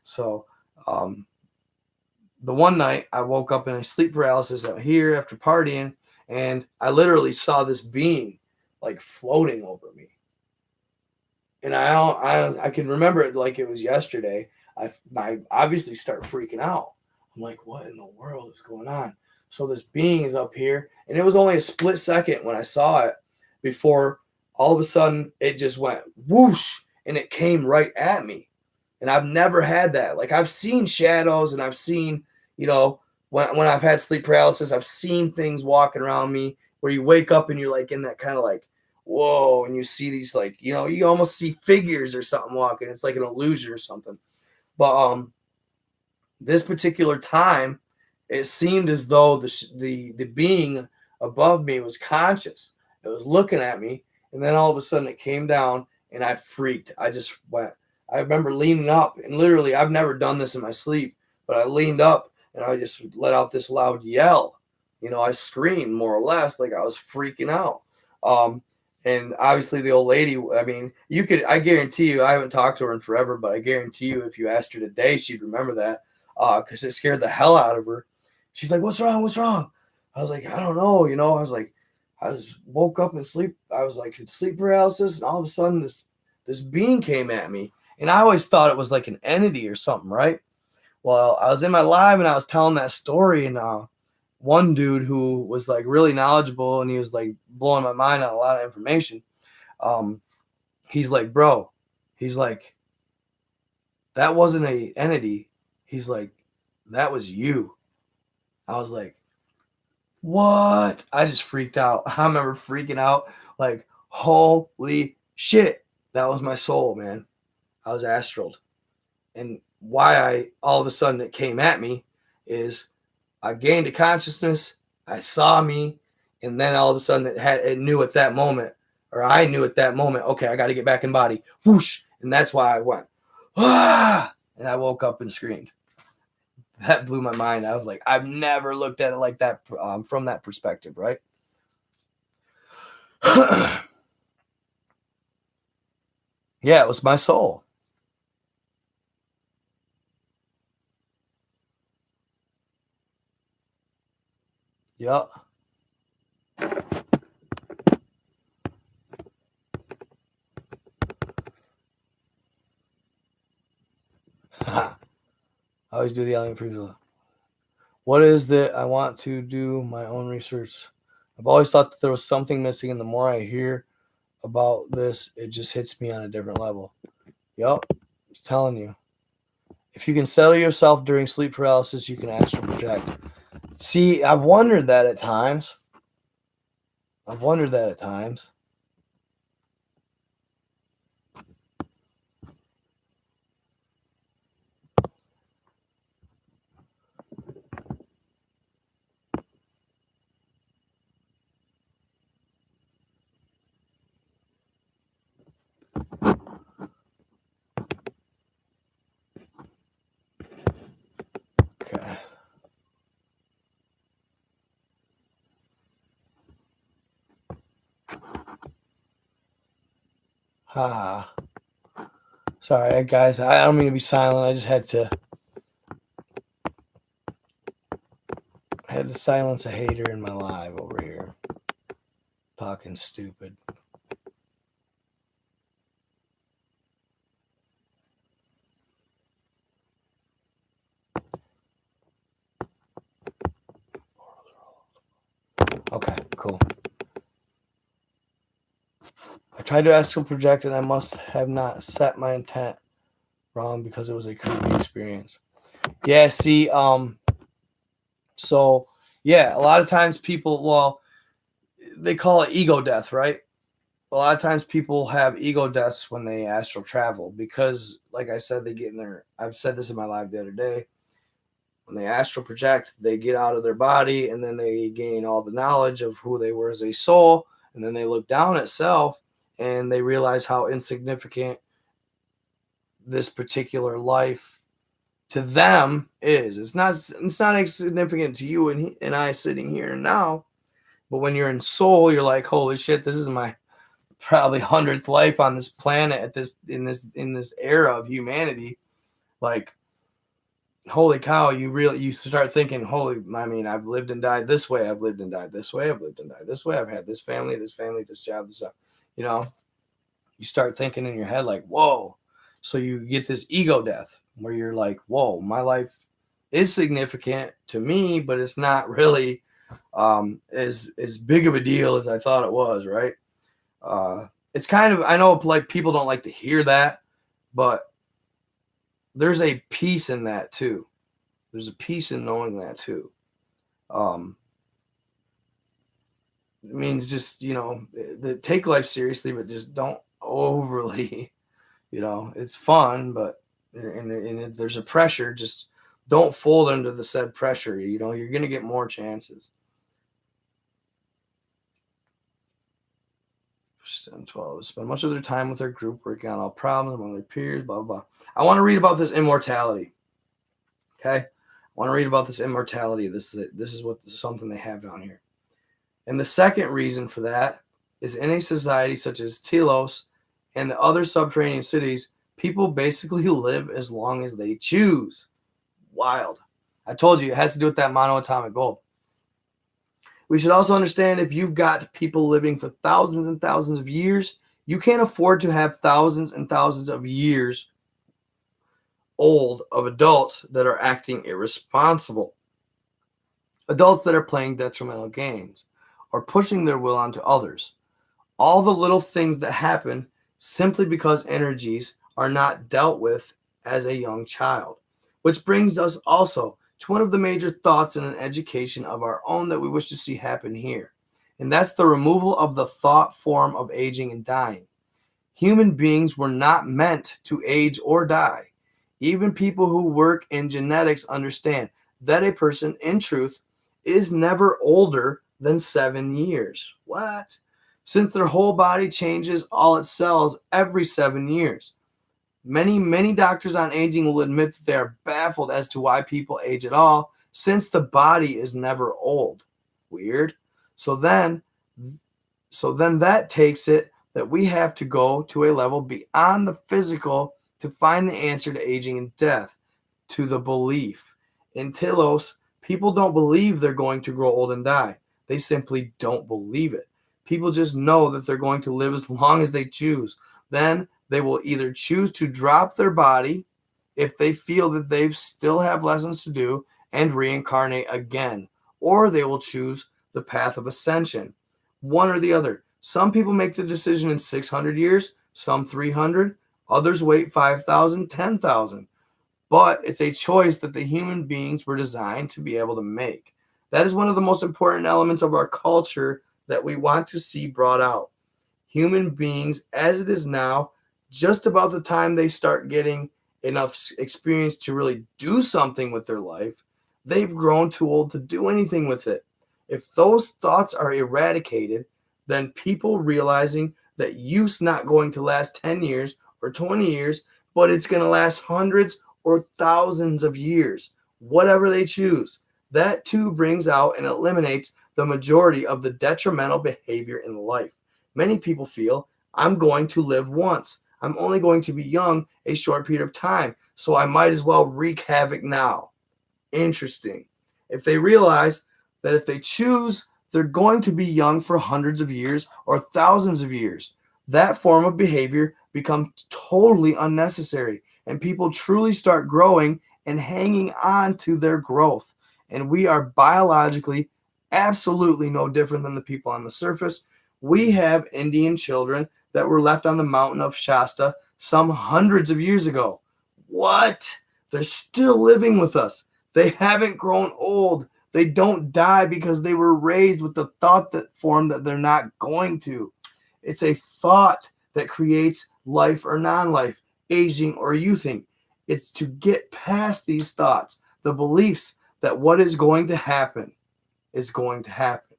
So the one night I woke up in a sleep paralysis out here after partying, and I literally saw this being like floating over me. And I can remember it like it was yesterday. I obviously start freaking out. I'm like, what in the world is going on? So this being is up here, and it was only a split second when I saw it before all of a sudden it just went whoosh, and it came right at me. And I've never had that. Like, I've seen shadows, and I've seen, when I've had sleep paralysis, I've seen things walking around me where you wake up and you're like in that kind of like, whoa, and you see these like, you almost see figures or something walking. It's like an illusion or something. But this particular time, it seemed as though the being above me was conscious. It was looking at me, and then all of a sudden it came down, and I freaked. I just went. I remember leaning up, and literally, I've never done this in my sleep, but I leaned up and I just let out this loud yell. I screamed more or less like I was freaking out. Um, and obviously, the old lady. I mean, you could. I guarantee you. I haven't talked to her in forever, but I guarantee you, if you asked her today, she'd remember that because it scared the hell out of her. She's like, "What's wrong? What's wrong?" I was like, "I don't know." I was like, woke up in sleep. I was like in sleep paralysis, and all of a sudden, this being came at me, and I always thought it was like an entity or something, right? Well, I was in my live and I was telling that story, and one dude who was like really knowledgeable and he was like blowing my mind on a lot of information. He's like, bro, he's like, that wasn't a entity. He's like, that was you. I was like, what? I just freaked out. I remember freaking out like, holy shit. That was my soul, man. I was astral. And why all of a sudden it came at me is I gained a consciousness. I saw me, and then all of a sudden it knew at that moment, or I knew at that moment, okay, I got to get back in body. Whoosh, and that's why I went, and I woke up and screamed. That blew my mind. I was like, I've never looked at it like that from that perspective, right? Yeah, it was my soul. Yep. I always do the alien preview. What is that? I want to do my own research. I've always thought that there was something missing, and the more I hear about this, it just hits me on a different level. Yep, I'm telling you. If you can settle yourself during sleep paralysis, you can astral project. See, I've wondered that at times. Okay. Sorry, guys. I don't mean to be silent. I just had to silence a hater in my live over here. Talking stupid. Okay, cool. I tried to astral project and I must have not set my intent wrong because it was a creepy experience. Yeah, see, so yeah, a lot of times people, they call it ego death, right? A lot of times people have ego deaths when they astral travel because, like I said, they get in there. I've said this in my live the other day. When they astral project, they get out of their body and then they gain all the knowledge of who they were as a soul. And then they look down at self and they realize how insignificant this particular life to them is. It's not insignificant to you and I sitting here and now. But when you're in soul, you're like, holy shit, this is my probably 100th life on this planet at this in this era of humanity. Like, holy cow, you start thinking, holy, I mean, I've lived and died this way, I've lived and died this way, I've lived and died this way, I've had this family, this job, this stuff. You start thinking in your head like, whoa. So you get this ego death where you're like, whoa, my life is significant to me, but it's not really as big of a deal as I thought it was, right? It's kind of, I know like people don't like to hear that, but there's a peace in that too. There's a peace in knowing that too. It means just, take life seriously, but just don't overly, it's fun, but and there's a pressure. Just don't fold under the said pressure. You know, you're going to get more chances. 12 spend much of their time with their group working on all problems among their peers, blah, blah, blah. I want to read about this immortality. Okay? I want to read about this immortality. This is something they have down here. And the second reason for that is in a society such as Telos and the other subterranean cities, people basically live as long as they choose. Wild. I told you, it has to do with that monoatomic gold. We should also understand if you've got people living for thousands and thousands of years, you can't afford to have thousands and thousands of years old of adults that are acting irresponsible. Adults that are playing detrimental games or pushing their will onto others. All the little things that happen simply because energies are not dealt with as a young child. Which brings us also to one of the major thoughts in an education of our own that we wish to see happen here. And that's the removal of the thought form of aging and dying. Human beings were not meant to age or die. Even people who work in genetics understand that a person, in truth, is never older than 7 years. What? Since their whole body changes all its cells every 7 years. Many doctors on aging will admit that they are baffled as to why people age at all, since the body is never old. Weird. So then that takes it that we have to go to a level beyond the physical to find the answer to aging and death, to the belief. In Telos, people don't believe they're going to grow old and die. They simply don't believe it. People just know that they're going to live as long as they choose. Then they will either choose to drop their body if they feel that they still have lessons to do and reincarnate again, or they will choose the path of ascension. One or the other. Some people make the decision in 600 years, some 300, others wait 5,000, 10,000. But it's a choice that the human beings were designed to be able to make. That is one of the most important elements of our culture that we want to see brought out. Human beings, as it is now, just about the time they start getting enough experience to really do something with their life, they've grown too old to do anything with it. If those thoughts are eradicated, then people realizing that youth's not going to last 10 years or 20 years, but it's going to last hundreds or thousands of years, whatever they choose. That too brings out and eliminates the majority of the detrimental behavior in life. Many people feel, I'm going to live once. I'm only going to be young a short period of time, so I might as well wreak havoc now. Interesting. If they realize that if they choose, they're going to be young for hundreds of years or thousands of years, that form of behavior becomes totally unnecessary, and people truly start growing and hanging on to their growth. And we are biologically absolutely no different than the people on the surface. We have Indian children that were left on the mountain of Shasta some hundreds of years ago. What? They're still living with us. They haven't grown old. They don't die because they were raised with the thought that form that they're not going to. It's a thought that creates life or non-life, aging or youthing. It's to get past these thoughts, the beliefs that what is going to happen is going to happen.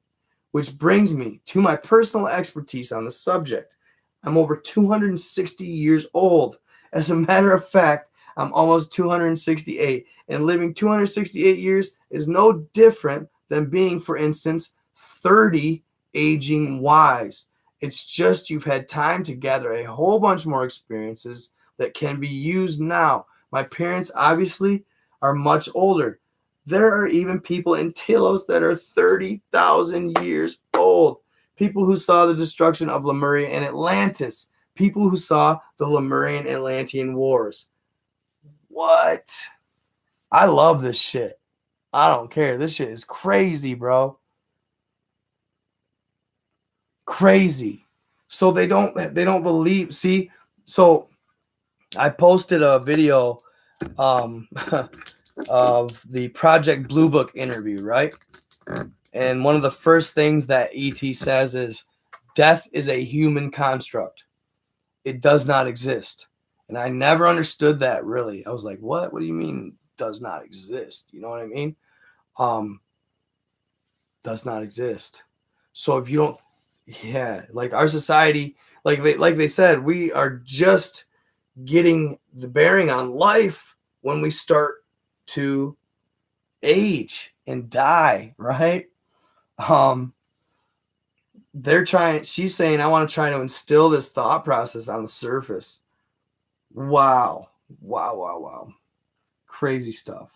Which brings me to my personal expertise on the subject. I'm over 260 years old. As a matter of fact, I'm almost 268. And living 268 years is no different than being, for instance, 30 aging wise. It's just you've had time to gather a whole bunch more experiences that can be used now. My parents obviously are much older. There are even people in Telos that are 30,000 years old. People who saw the destruction of Lemuria and Atlantis. People who saw the Lemurian Atlantean Wars. What? I love this shit. I don't care. This shit is crazy, bro. Crazy. So they don't believe. See, so I posted a video of the Project Blue Book interview, right? And one of the first things that ET says is, death is a human construct. It does not exist. And I never understood that, really. I was like, what? What do you mean does not exist. You know what I mean? Does not exist. So if you don't, like our society, like they said, we are just getting the bearing on life when we start to age and die, right? She's saying, I want to try to instill this thought process on the surface. Wow. Crazy stuff.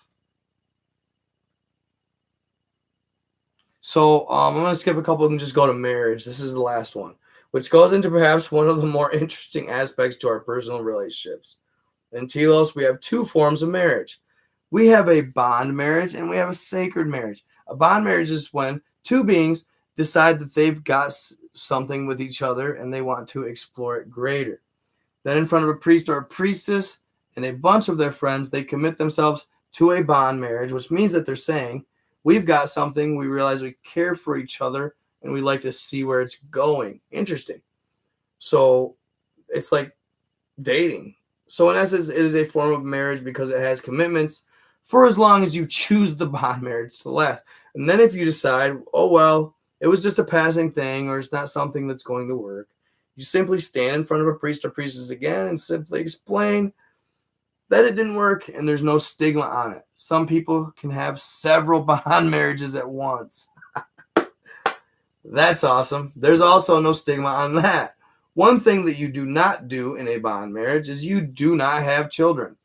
So I'm going to skip a couple and just go to marriage. This is the last one, which goes into perhaps one of the more interesting aspects to our personal relationships. In Telos, we have two forms of marriage. We have a bond marriage and we have a sacred marriage. A bond marriage is when two beings decide that they've got something with each other and they want to explore it greater. Then in front of a priest or a priestess and a bunch of their friends, they commit themselves to a bond marriage, which means that they're saying, we've got something, we realize we care for each other, and we like to see where it's going. Interesting. So it's like dating. So in essence, it is a form of marriage because it has commitments for as long as you choose the bond marriage to last. And then if you decide, oh, well, it was just a passing thing or it's not something that's going to work, you simply stand in front of a priest or priestess again and simply explain that it didn't work and there's no stigma on it. Some people can have several bond marriages at once. That's awesome. There's also no stigma on that. One thing that you do not do in a bond marriage is you do not have children.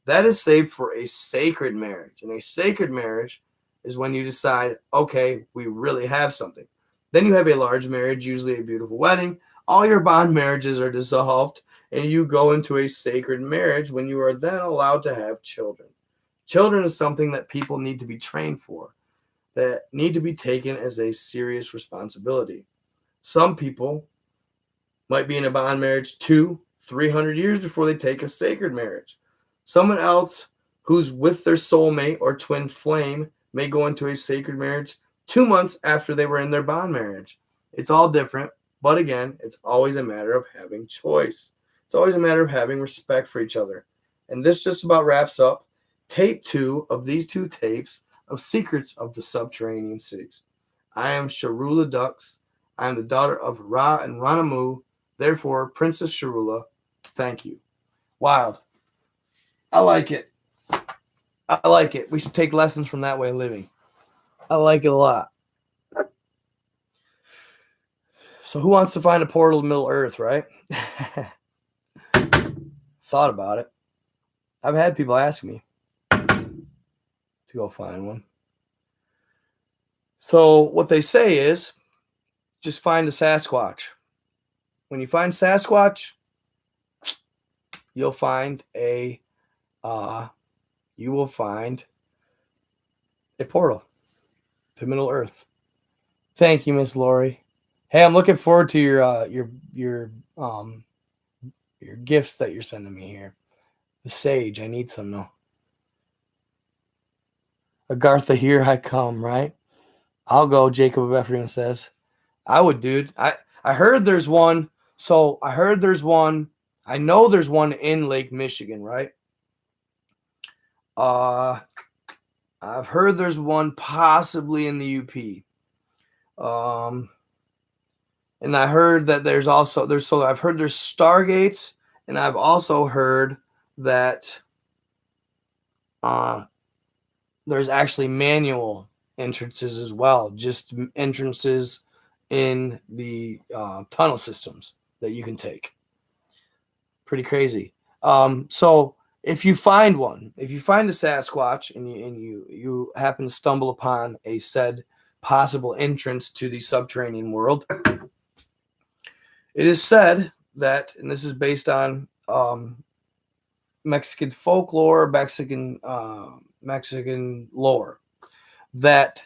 That is saved for a sacred marriage. And a sacred marriage is when you decide, okay, we really have something. Then you have a large marriage, usually a beautiful wedding. All your bond marriages are dissolved, and you go into a sacred marriage when you are then allowed to have children. Children is something that people need to be trained for, that need to be taken as a serious responsibility. Some people might be in a bond marriage 200-300 years before they take a sacred marriage. Someone else who's with their soulmate or twin flame may go into a sacred marriage 2 months after they were in their bond marriage. It's all different, but again, it's always a matter of having choice. It's always a matter of having respect for each other. And this just about wraps up tape 2 of these 2 tapes of Secrets of the Subterranean Cities. I am Sharula Dux. I am the daughter of Ra and Ranamu, therefore Princess Sharula. Thank you. Wild. I like it. I like it. We should take lessons from that way of living. I like it a lot. So who wants to find a portal to Middle Earth, right? Thought about it. I've had people ask me to go find one. So what they say is just find a Sasquatch. When you find Sasquatch, you'll find a portal to Middle Earth. Thank you, Miss Lori. Hey, I'm looking forward to your gifts that you're sending me here. The sage, I need some though. Agartha, here I come, right? I'll go, Jacob of Ephraim says. I would, dude. I heard there's one. So I heard there's one. I know there's one in Lake Michigan, right? I've heard there's one possibly in the UP. And I heard that I've heard there's stargates, and I've also heard that there's actually manual entrances as well, just entrances in the tunnel systems that you can take. Pretty crazy. So if you find one, if you find a Sasquatch and you happen to stumble upon a said possible entrance to the subterranean world, it is said that, and this is based on Mexican folklore, Mexican lore, that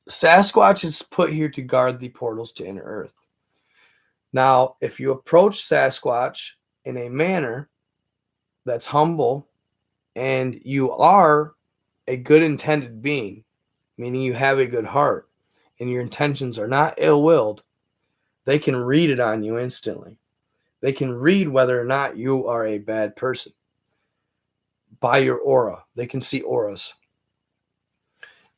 Sasquatch is put here to guard the portals to inner Earth. Now, if you approach Sasquatch in a manner that's humble and you are a good intended being, meaning you have a good heart and your intentions are not ill-willed, they can read it on you instantly. They can read whether or not you are a bad person. by your aura. They can see auras.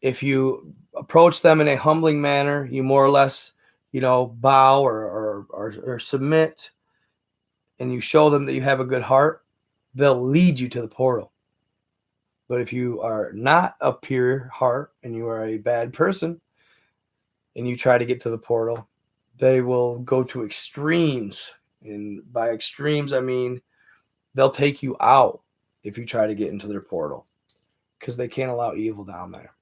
If you approach them in a humbling manner, you more or less, bow or submit, and you show them that you have a good heart, they'll lead you to the portal. But if you are not a pure heart and you are a bad person and you try to get to the portal, they will go to extremes. And by extremes, I mean they'll take you out if you try to get into their portal because they can't allow evil down there.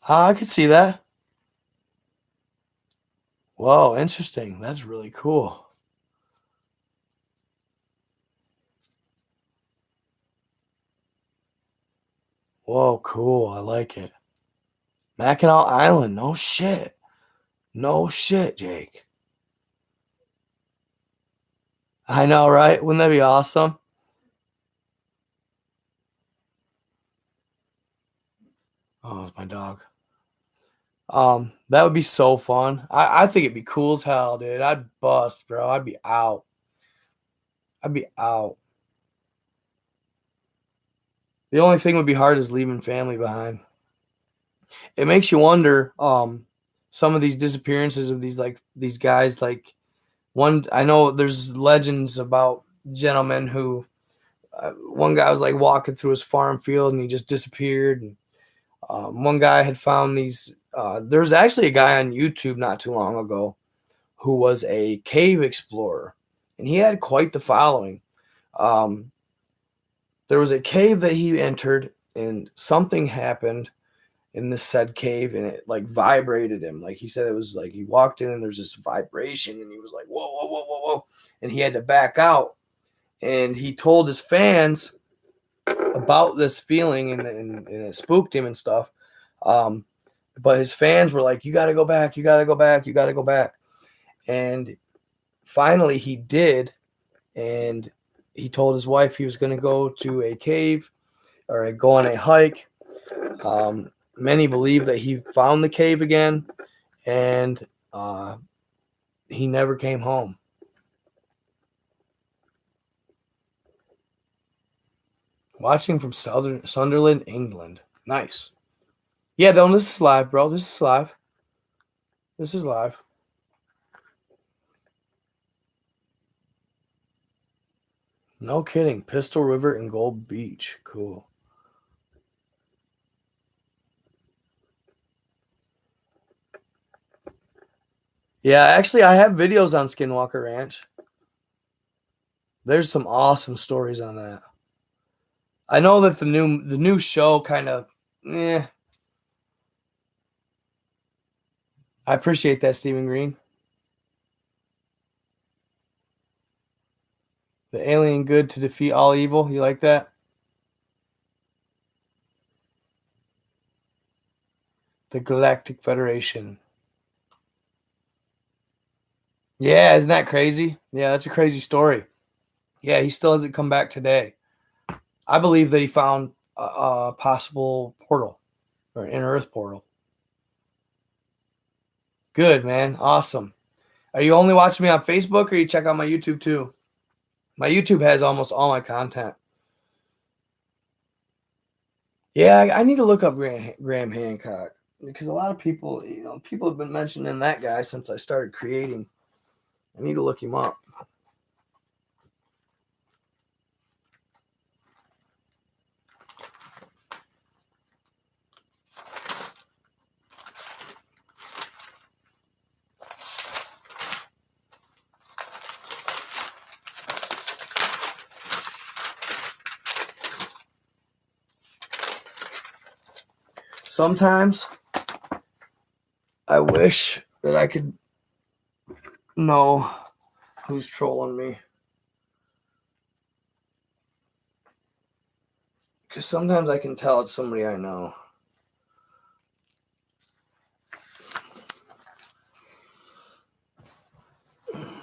I could see that. Whoa, interesting. That's really cool. Whoa, cool. I like it. Mackinac Island. No shit. No shit, Jake. I know, right? Wouldn't that be awesome? Oh, it's my dog. That would be so fun. I think it'd be cool as hell, dude. I'd bust, bro. I'd be out. The only thing would be hard is leaving family behind. It makes you wonder, some of these disappearances of these guys, like one, I know there's legends about gentlemen who, one guy was like walking through his farm field and he just disappeared. And one guy had found these, there was actually a guy on YouTube not too long ago who was a cave explorer, and he had quite the following. There was a cave that he entered, and something happened in this said cave, and it like vibrated him. Like he said, it was like he walked in and there's this vibration, and he was like, whoa, whoa, whoa, whoa, whoa. And he had to back out. And he told his fans about this feeling, and it spooked him and stuff. But his fans were like, you got to go back. You got to go back. You got to go back. And finally he did. And he told his wife he was going to go to a cave or go on a hike. Many believe that he found the cave again, and he never came home. Watching from Sunderland, England. Nice. Yeah, though, this is live, bro. This is live. This is live. No kidding. Pistol River and Gold Beach. Cool. Yeah, actually, I have videos on Skinwalker Ranch. There's some awesome stories on that. I know that the new show kind of, I appreciate that, Stephen Green. The alien good to defeat all evil. You like that? The Galactic Federation. Yeah, isn't that crazy? Yeah, that's a crazy story. Yeah, he still hasn't come back today. I believe that he found a possible portal or an inner Earth portal. Good, man. Awesome. Are you only watching me on Facebook, or you check out my YouTube too? My YouTube has almost all my content. Yeah, I need to look up Graham Hancock, because a lot of people, people have been mentioning that guy since I started creating. I need to look him up. Sometimes I wish that I could know who's trolling me. Because sometimes I can tell it's somebody I know.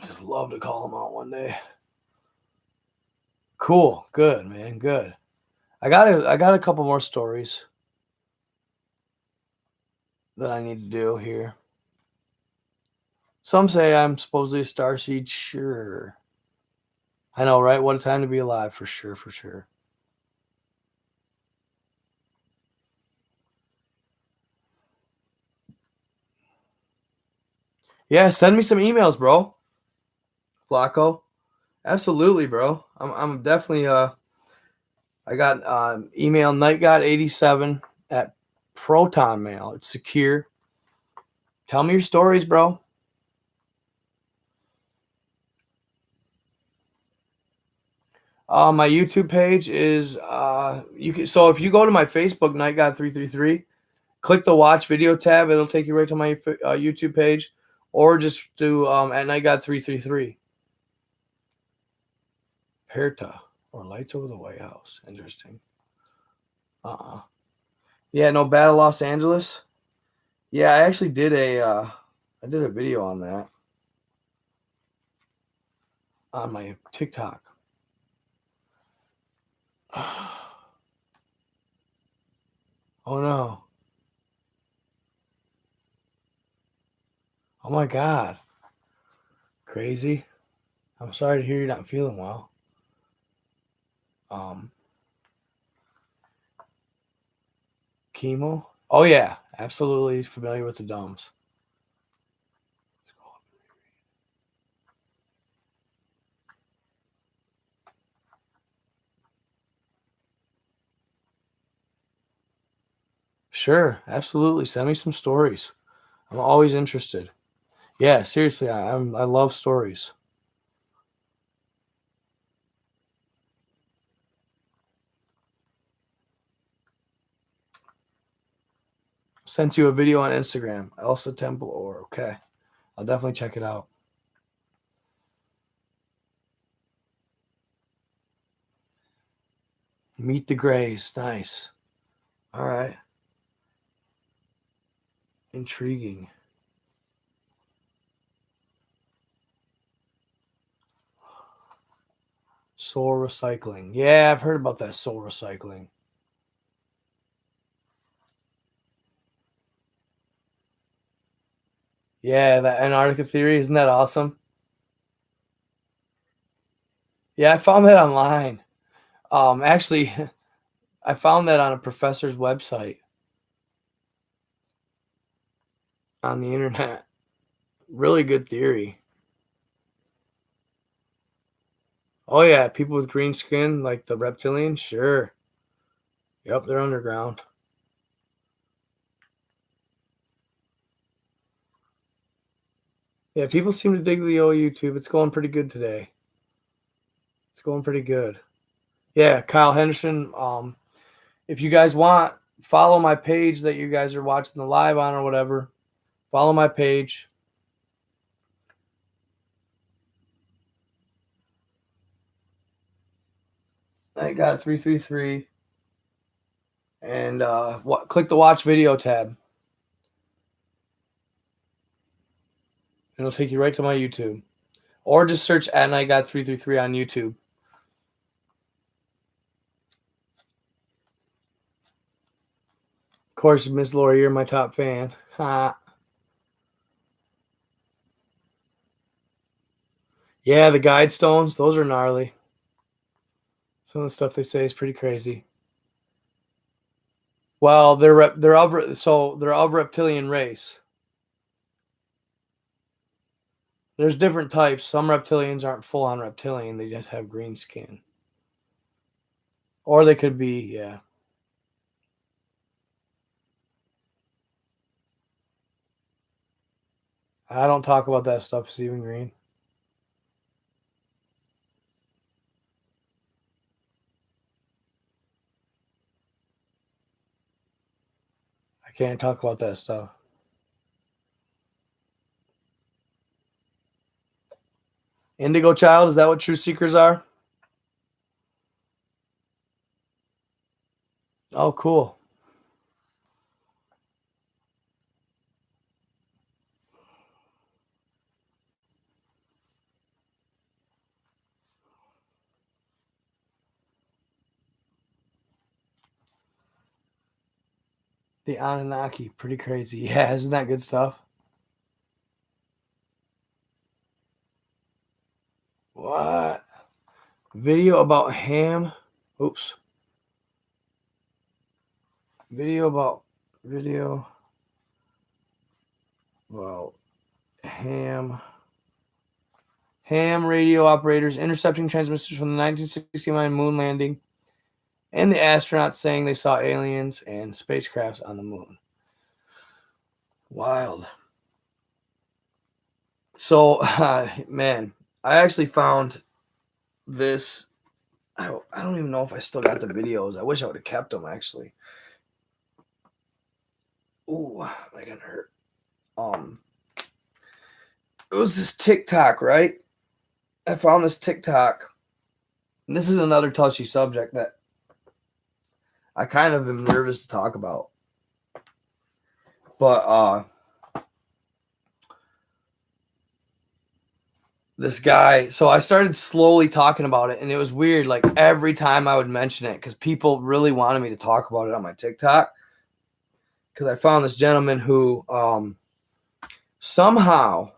Just love to call them out one day. Cool. Good, man. Good. I got a couple more stories that I need to do here. Some say I'm supposedly a starseed. Sure. I know, right? What a time to be alive, for sure, for sure. Yeah, send me some emails, bro. Flacco. Absolutely, bro. I'm definitely I got email nightgod87 at Proton Mail. It's secure. Tell me your stories, bro. My YouTube page is you can, so if you go to my Facebook nightgod333, click the watch video tab, it'll take you right to my YouTube page, or just do at nightgod333. Herta or Lights Over the White House. Interesting. Yeah, no, Battle Los Angeles. Yeah, I actually did I did a video on that on my TikTok. Oh no. Oh my God. Crazy. I'm sorry to hear you're not feeling well. Chemo. Oh yeah, absolutely familiar with the DOMs. Sure, absolutely. Send me some stories. I'm always interested. Yeah, seriously, I love stories. Sent you a video on Instagram. Elsa Temple or okay. I'll definitely check it out. Meet the Greys. Nice. All right. Intriguing. Soul recycling. Yeah, I've heard about that soul recycling. Yeah, that Antarctica theory. Isn't that awesome? Yeah, I found that online. Actually, I found that on a professor's website on the internet. Really good theory. Oh yeah, people with green skin, like the reptilians, sure. Yep, they're underground. Yeah, people seem to dig the old YouTube. It's going pretty good today. It's going pretty good. Yeah, Kyle Henderson. If you guys want, follow my page that you guys are watching the live on or whatever. Follow my page. I got 333. And click the watch video tab. It'll take you right to my YouTube. Or just search at Night God 333 on YouTube. Of course, Miss Lori, you're my top fan. Ha. Yeah, the guide stones, those are gnarly. Some of the stuff they say is pretty crazy. Well, they're of reptilian race. There's different types. Some reptilians aren't full on reptilian; they just have green skin, or they could be, yeah. I don't talk about that stuff, Stephen Green. I can't talk about that stuff. Indigo Child, is that what True Seekers are? Oh, cool. The Anunnaki, pretty crazy. Yeah, isn't that good stuff? Video about ham. Oops. Video about ham radio operators intercepting transmissions from the 1969 moon landing and the astronauts saying they saw aliens and spacecrafts on the moon. Wild. So, man, I actually found this. I don't even know if I still got the videos. I wish I would have kept them, actually. Ooh, that got hurt. It was this TikTok, right? I found this TikTok. And this is another touchy subject that I kind of am nervous to talk about. But this guy, so I started slowly talking about it, and it was weird. Like every time I would mention it, because people really wanted me to talk about it on my TikTok. Because I found this gentleman who somehow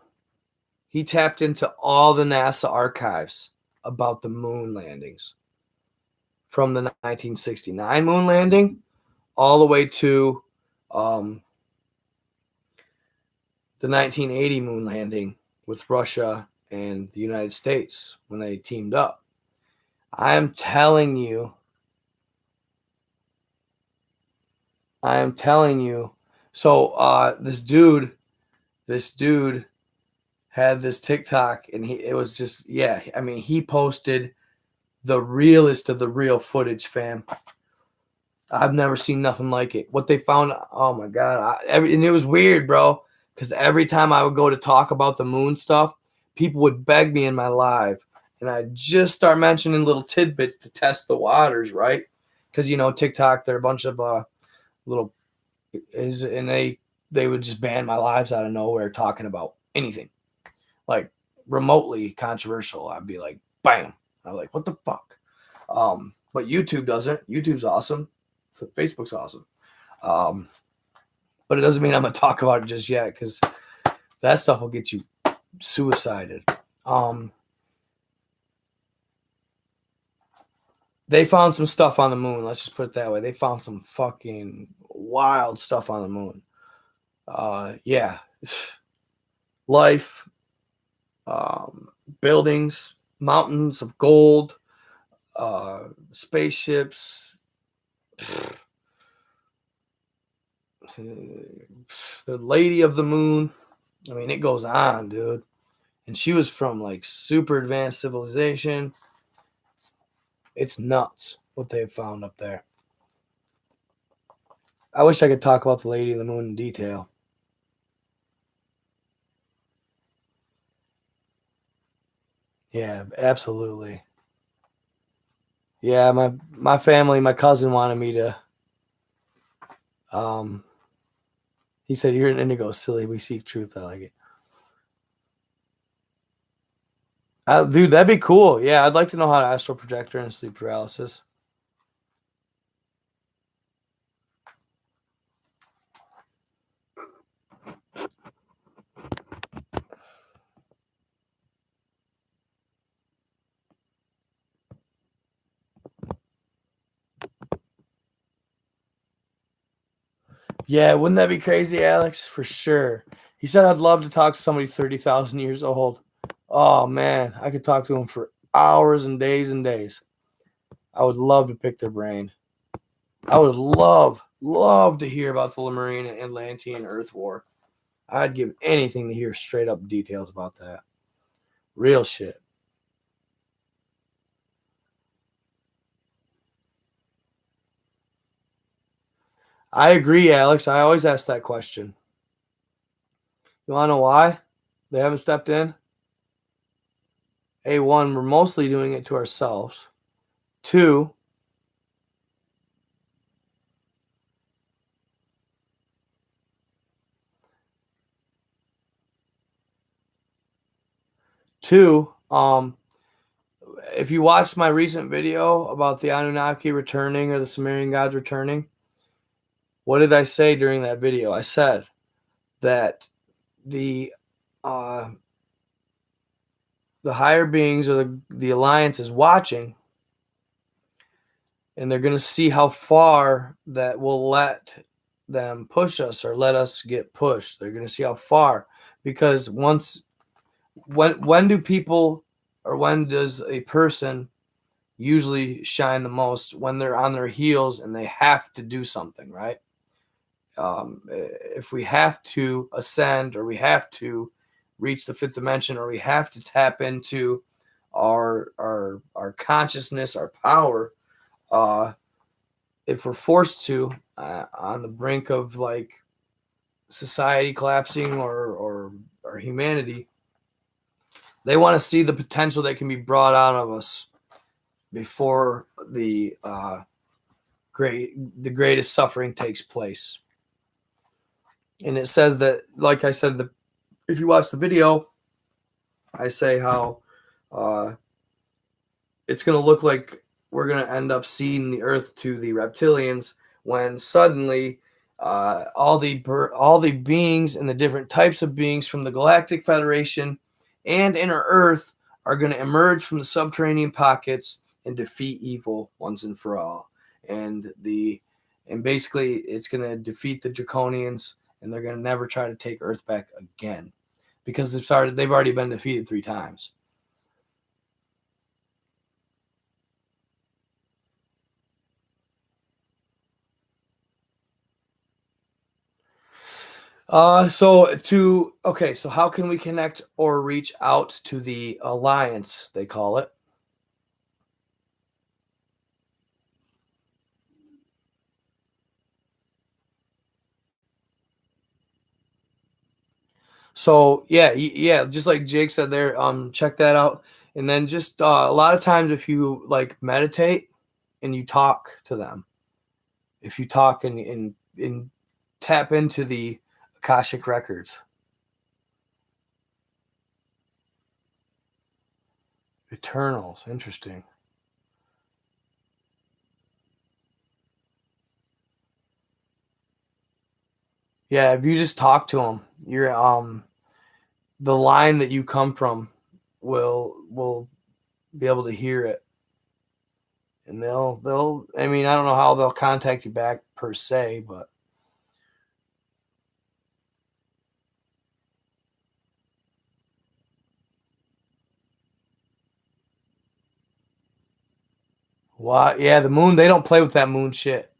he tapped into all the NASA archives about the moon landings from the 1969 moon landing all the way to the 1980 moon landing with Russia and the United States when they teamed up. I am telling you. So this dude had this TikTok, and it was just, yeah, I mean, he posted the realest of the real footage, fam. I've never seen nothing like it. What they found, oh my God. And it was weird, bro, because every time I would go to talk about the moon stuff, people would beg me in my live, and I'd just start mentioning little tidbits to test the waters, right? Because, TikTok, they're a bunch of little, and they would just ban my lives out of nowhere talking about anything. Like remotely controversial, I'd be like, bam. I'm like, what the fuck? But YouTube doesn't. YouTube's awesome. So Facebook's awesome. But it doesn't mean I'm gonna talk about it just yet, because that stuff will get you suicided. They found some stuff on the moon. Let's just put it that way. They found some fucking wild stuff on the moon. Yeah. Life. Buildings, mountains of gold, spaceships, the lady of the moon. I mean, it goes on, dude. And she was from like super advanced civilization. It's nuts what they've found up there. I wish I could talk about the lady of the moon in detail. Yeah, absolutely. Yeah, my family, my cousin wanted me to. He said, "You're an indigo, silly. We seek truth." I like it. Dude, that'd be cool. Yeah, I'd like to know how to astral projector and sleep paralysis. Yeah, wouldn't that be crazy, Alex? For sure. He said, I'd love to talk to somebody 30,000 years old. Oh, man, I could talk to him for hours and days and days. I would love to pick their brain. I would love to hear about the Lemurian and Atlantean Earth War. I'd give anything to hear straight up details about that. Real shit. I agree, Alex. I always ask that question. You want to know why they haven't stepped in? A1, we're mostly doing it to ourselves. 2, if you watched my recent video about the Anunnaki returning or the Sumerian gods returning, what did I say during that video? I said that the the higher beings or the alliance is watching, and they're going to see how far that will let them push us or let us get pushed. They're going to see how far, because when do people, or when does a person usually shine the most? When they're on their heels and they have to do something, right? If we have to ascend, or we have to reach the fifth dimension, or we have to tap into our consciousness, our power, if we're forced to, on the brink of like society collapsing or humanity, they want to see the potential that can be brought out of us before the greatest suffering takes place. And it says that, like I said, if you watch the video, I say how it's going to look like we're going to end up ceding the earth to the reptilians, when suddenly all the beings and the different types of beings from the Galactic Federation and inner Earth are going to emerge from the subterranean pockets and defeat evil once and for all. And basically it's going to defeat the Draconians, and they're going to never try to take Earth back again, because they've already been defeated 3 times. So how can we connect or reach out to the alliance, they call it? So yeah, just like Jake said there, check that out. And then just a lot of times, if you like meditate and you talk to them, if you talk and tap into the Akashic records. Eternals, interesting. Yeah, if you just talk to them, you're the line that you come from will be able to hear it, and they'll I mean, I don't know how they'll contact you back per se, but why? Yeah, the moon, they don't play with that moon shit.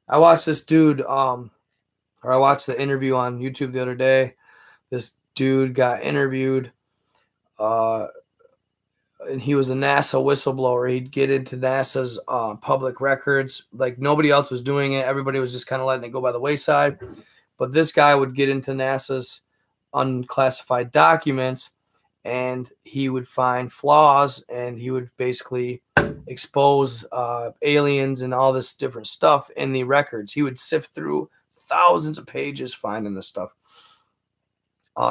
I watched this dude or I watched the interview on YouTube the other day. This dude got interviewed, uh and he was a NASA whistleblower. He'd get into NASA's public records. Like, nobody else was doing it. Everybody was just kind of letting it go by the wayside. But this guy would get into NASA's unclassified documents, and he would find flaws, and he would basically expose aliens and all this different stuff in the records. He would sift through thousands of pages finding this stuff.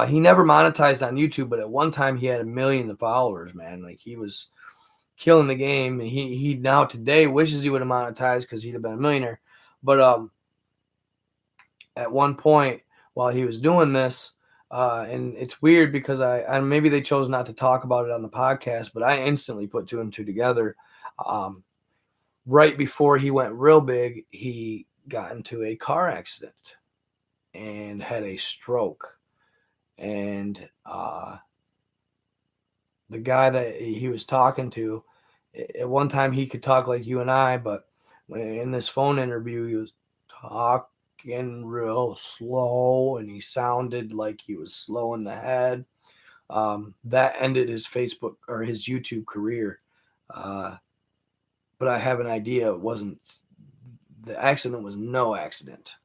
He never monetized on YouTube, but at one time he had 1 million followers, man. Like, he was killing the game. He now today wishes he would have monetized, because he'd have been a millionaire. But at one point while he was doing this, and it's weird because I maybe they chose not to talk about it on the podcast, but I instantly put 2 and 2 together. Right before he went real big, he got into a car accident and had a stroke. And the guy that he was talking to, at one time he could talk like you and I, but in this phone interview, he was talking real slow, and he sounded like he was slow in the head. That ended his Facebook or his YouTube career. But I have an idea it wasn't, the accident was no accident.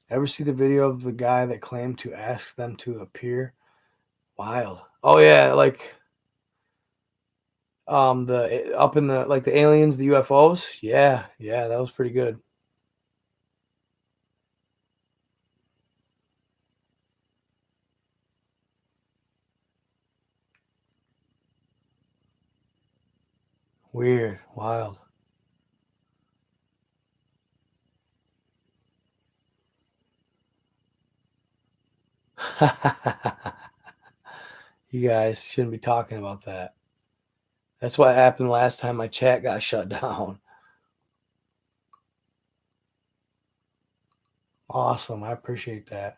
Ever see the video of the guy that claimed to ask them to appear? Wild. Oh yeah, like the up in the, like, the aliens, the UFOs. Yeah, that was pretty good. Weird. Wild. You guys shouldn't be talking about that. That's what happened last time my chat got shut down. Awesome. I appreciate that.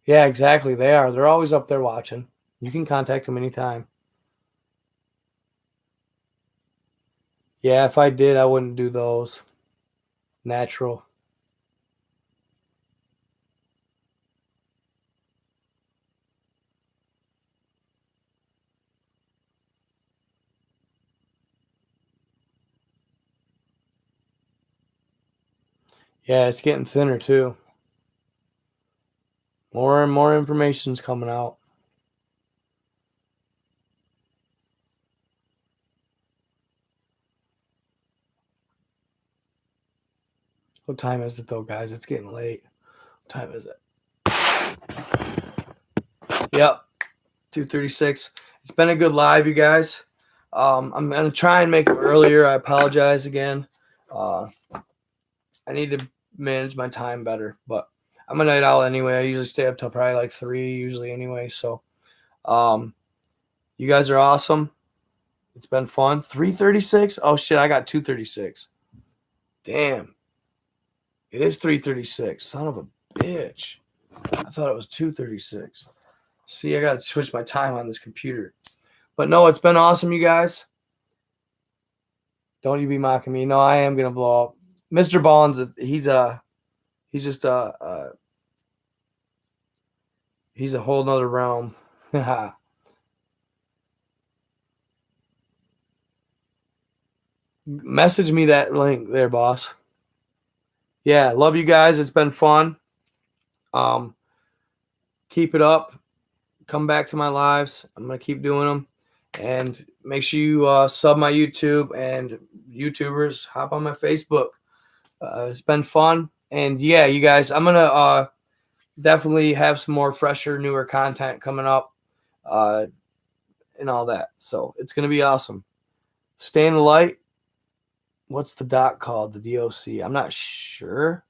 Yeah, exactly. They are. They're always up there watching. You can contact them anytime. Yeah, if I did, I wouldn't do those. Natural. Yeah, it's getting thinner too. More and more information's coming out. What time is it though, guys? It's getting late. What time is it? Yep, 2:36. It's been a good live, you guys. I'm gonna try and make it earlier. I apologize again. I need to manage my time better, but I'm a night owl anyway. I usually stay up till probably like 3 usually anyway. So, you guys are awesome. It's been fun. 3:36. Oh shit, I got 2:36. Damn, it is 3:36. Son of a bitch. I thought it was 2:36. See, I got to switch my time on this computer. But no, it's been awesome, you guys. Don't you be mocking me. No, I am gonna blow up. Mr. Ballins, he's just he's a whole nother realm. Message me that link there, boss. Yeah, love you guys. It's been fun. Keep it up. Come back to my lives. I'm gonna keep doing them. And make sure you sub my YouTube, and YouTubers hop on my Facebook. It's been fun. And yeah, you guys, I'm gonna definitely have some more fresher, newer content coming up, and all that. So it's gonna be awesome. Stay in the light. What's the dot called? The DOC. I'm not sure.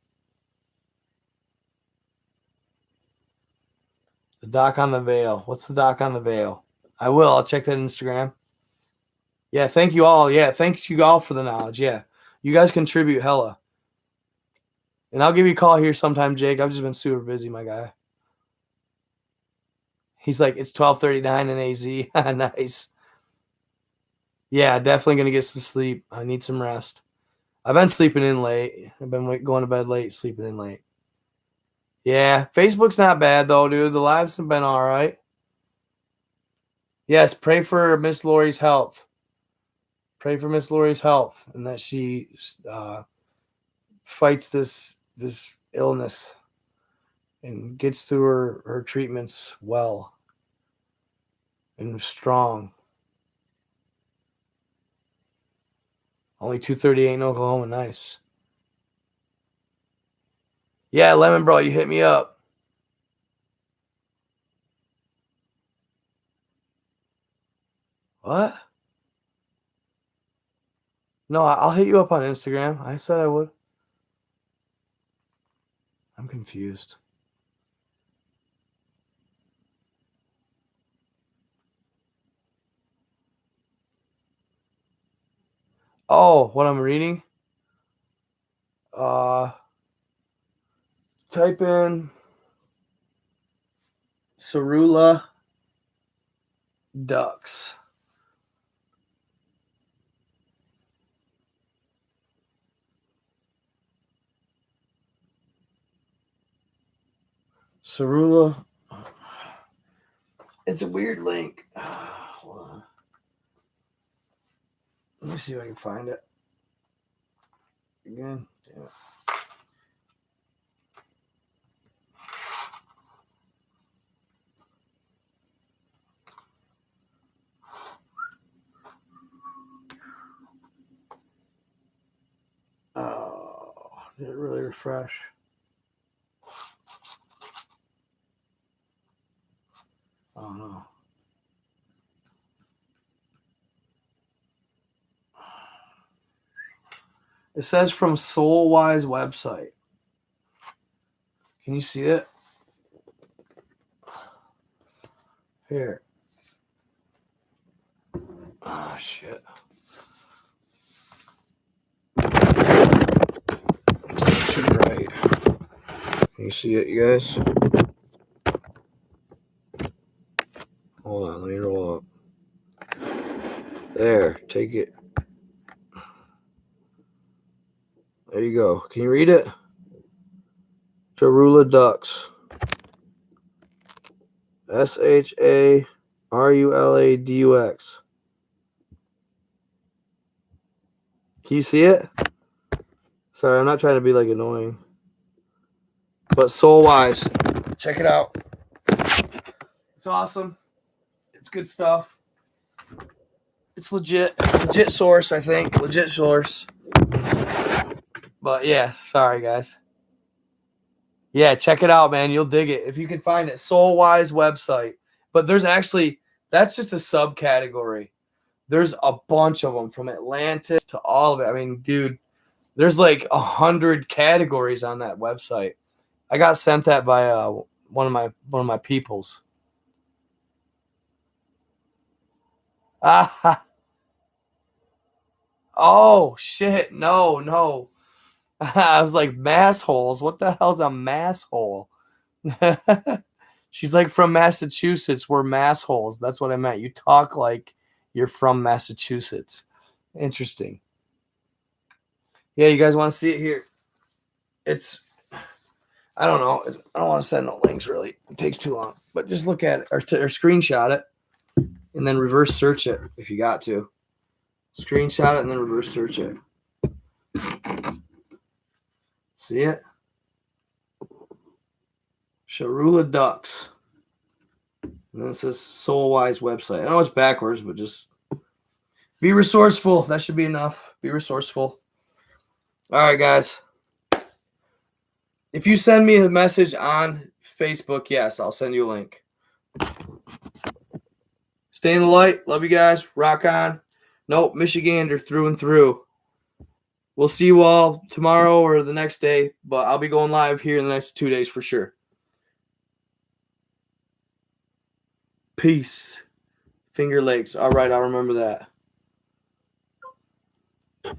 The doc on the veil. What's the doc on the veil? I will. I'll check that Instagram. Yeah, thank you all. Yeah, thanks you all for the knowledge. Yeah, you guys contribute hella. And I'll give you a call here sometime, Jake. I've just been super busy, my guy. He's like, it's 12:39 in AZ. Nice. Yeah, definitely gonna get some sleep. I need some rest. I've been sleeping in late. I've been going to bed late, sleeping in late. Yeah, Facebook's not bad though, dude. The lives have been all right. Yes, pray for Miss Lori's health. Pray for Miss Lori's health and that she fights this illness and gets through her treatments well and strong. Only 2:38 in Oklahoma. Nice. Yeah, Lemon Bro, you hit me up. What? No, I'll hit you up on Instagram. I said I would. I'm confused. Oh, what I'm reading? Type in Cerula ducks. Cerula. It's a weird link. Hold on. Let me see if I can find it. Again. Damn it. Oh, did it really refresh? Oh no. It says from Soulwise website. Can you see it? Here. Oh, shit. Too bright. Can you see it, you guys? Hold on, let me roll up. There, take it. There you go. Can you read it? Charula Ducks. SHARULADUX. Can you see it? Sorry, I'm not trying to be like annoying. But Soulwise. Check it out. It's awesome. It's good stuff. It's legit. Legit source, I think. Legit source. But yeah, sorry guys. Yeah, check it out, man. You'll dig it. If you can find it. Soulwise website. But there's actually, that's just a subcategory. There's a bunch of them from Atlantis to all of it. I mean, dude, there's like 100 categories on that website. I got sent that by one of my peoples. Ah, oh shit! No. I was like mass holes. What the hell's a mass hole? She's like from Massachusetts. We're mass holes. That's what I meant. You talk like you're from Massachusetts. Interesting. Yeah, you guys want to see it here? It's, I don't know. I don't want to send no links really. It takes too long. But just look at it or screenshot it and then reverse search it if you got to. Screenshot it and then reverse search it. See it? Charula Ducks. And then it says Soulwise website. I know it's backwards, but just be resourceful. That should be enough. Be resourceful. All right, guys. If you send me a message on Facebook, yes, I'll send you a link. Stay in the light. Love you guys. Rock on. Nope, Michigander through and through. We'll see you all tomorrow or the next day, but I'll be going live here in the next 2 days for sure. Peace. Finger Lakes. All right, I'll remember that.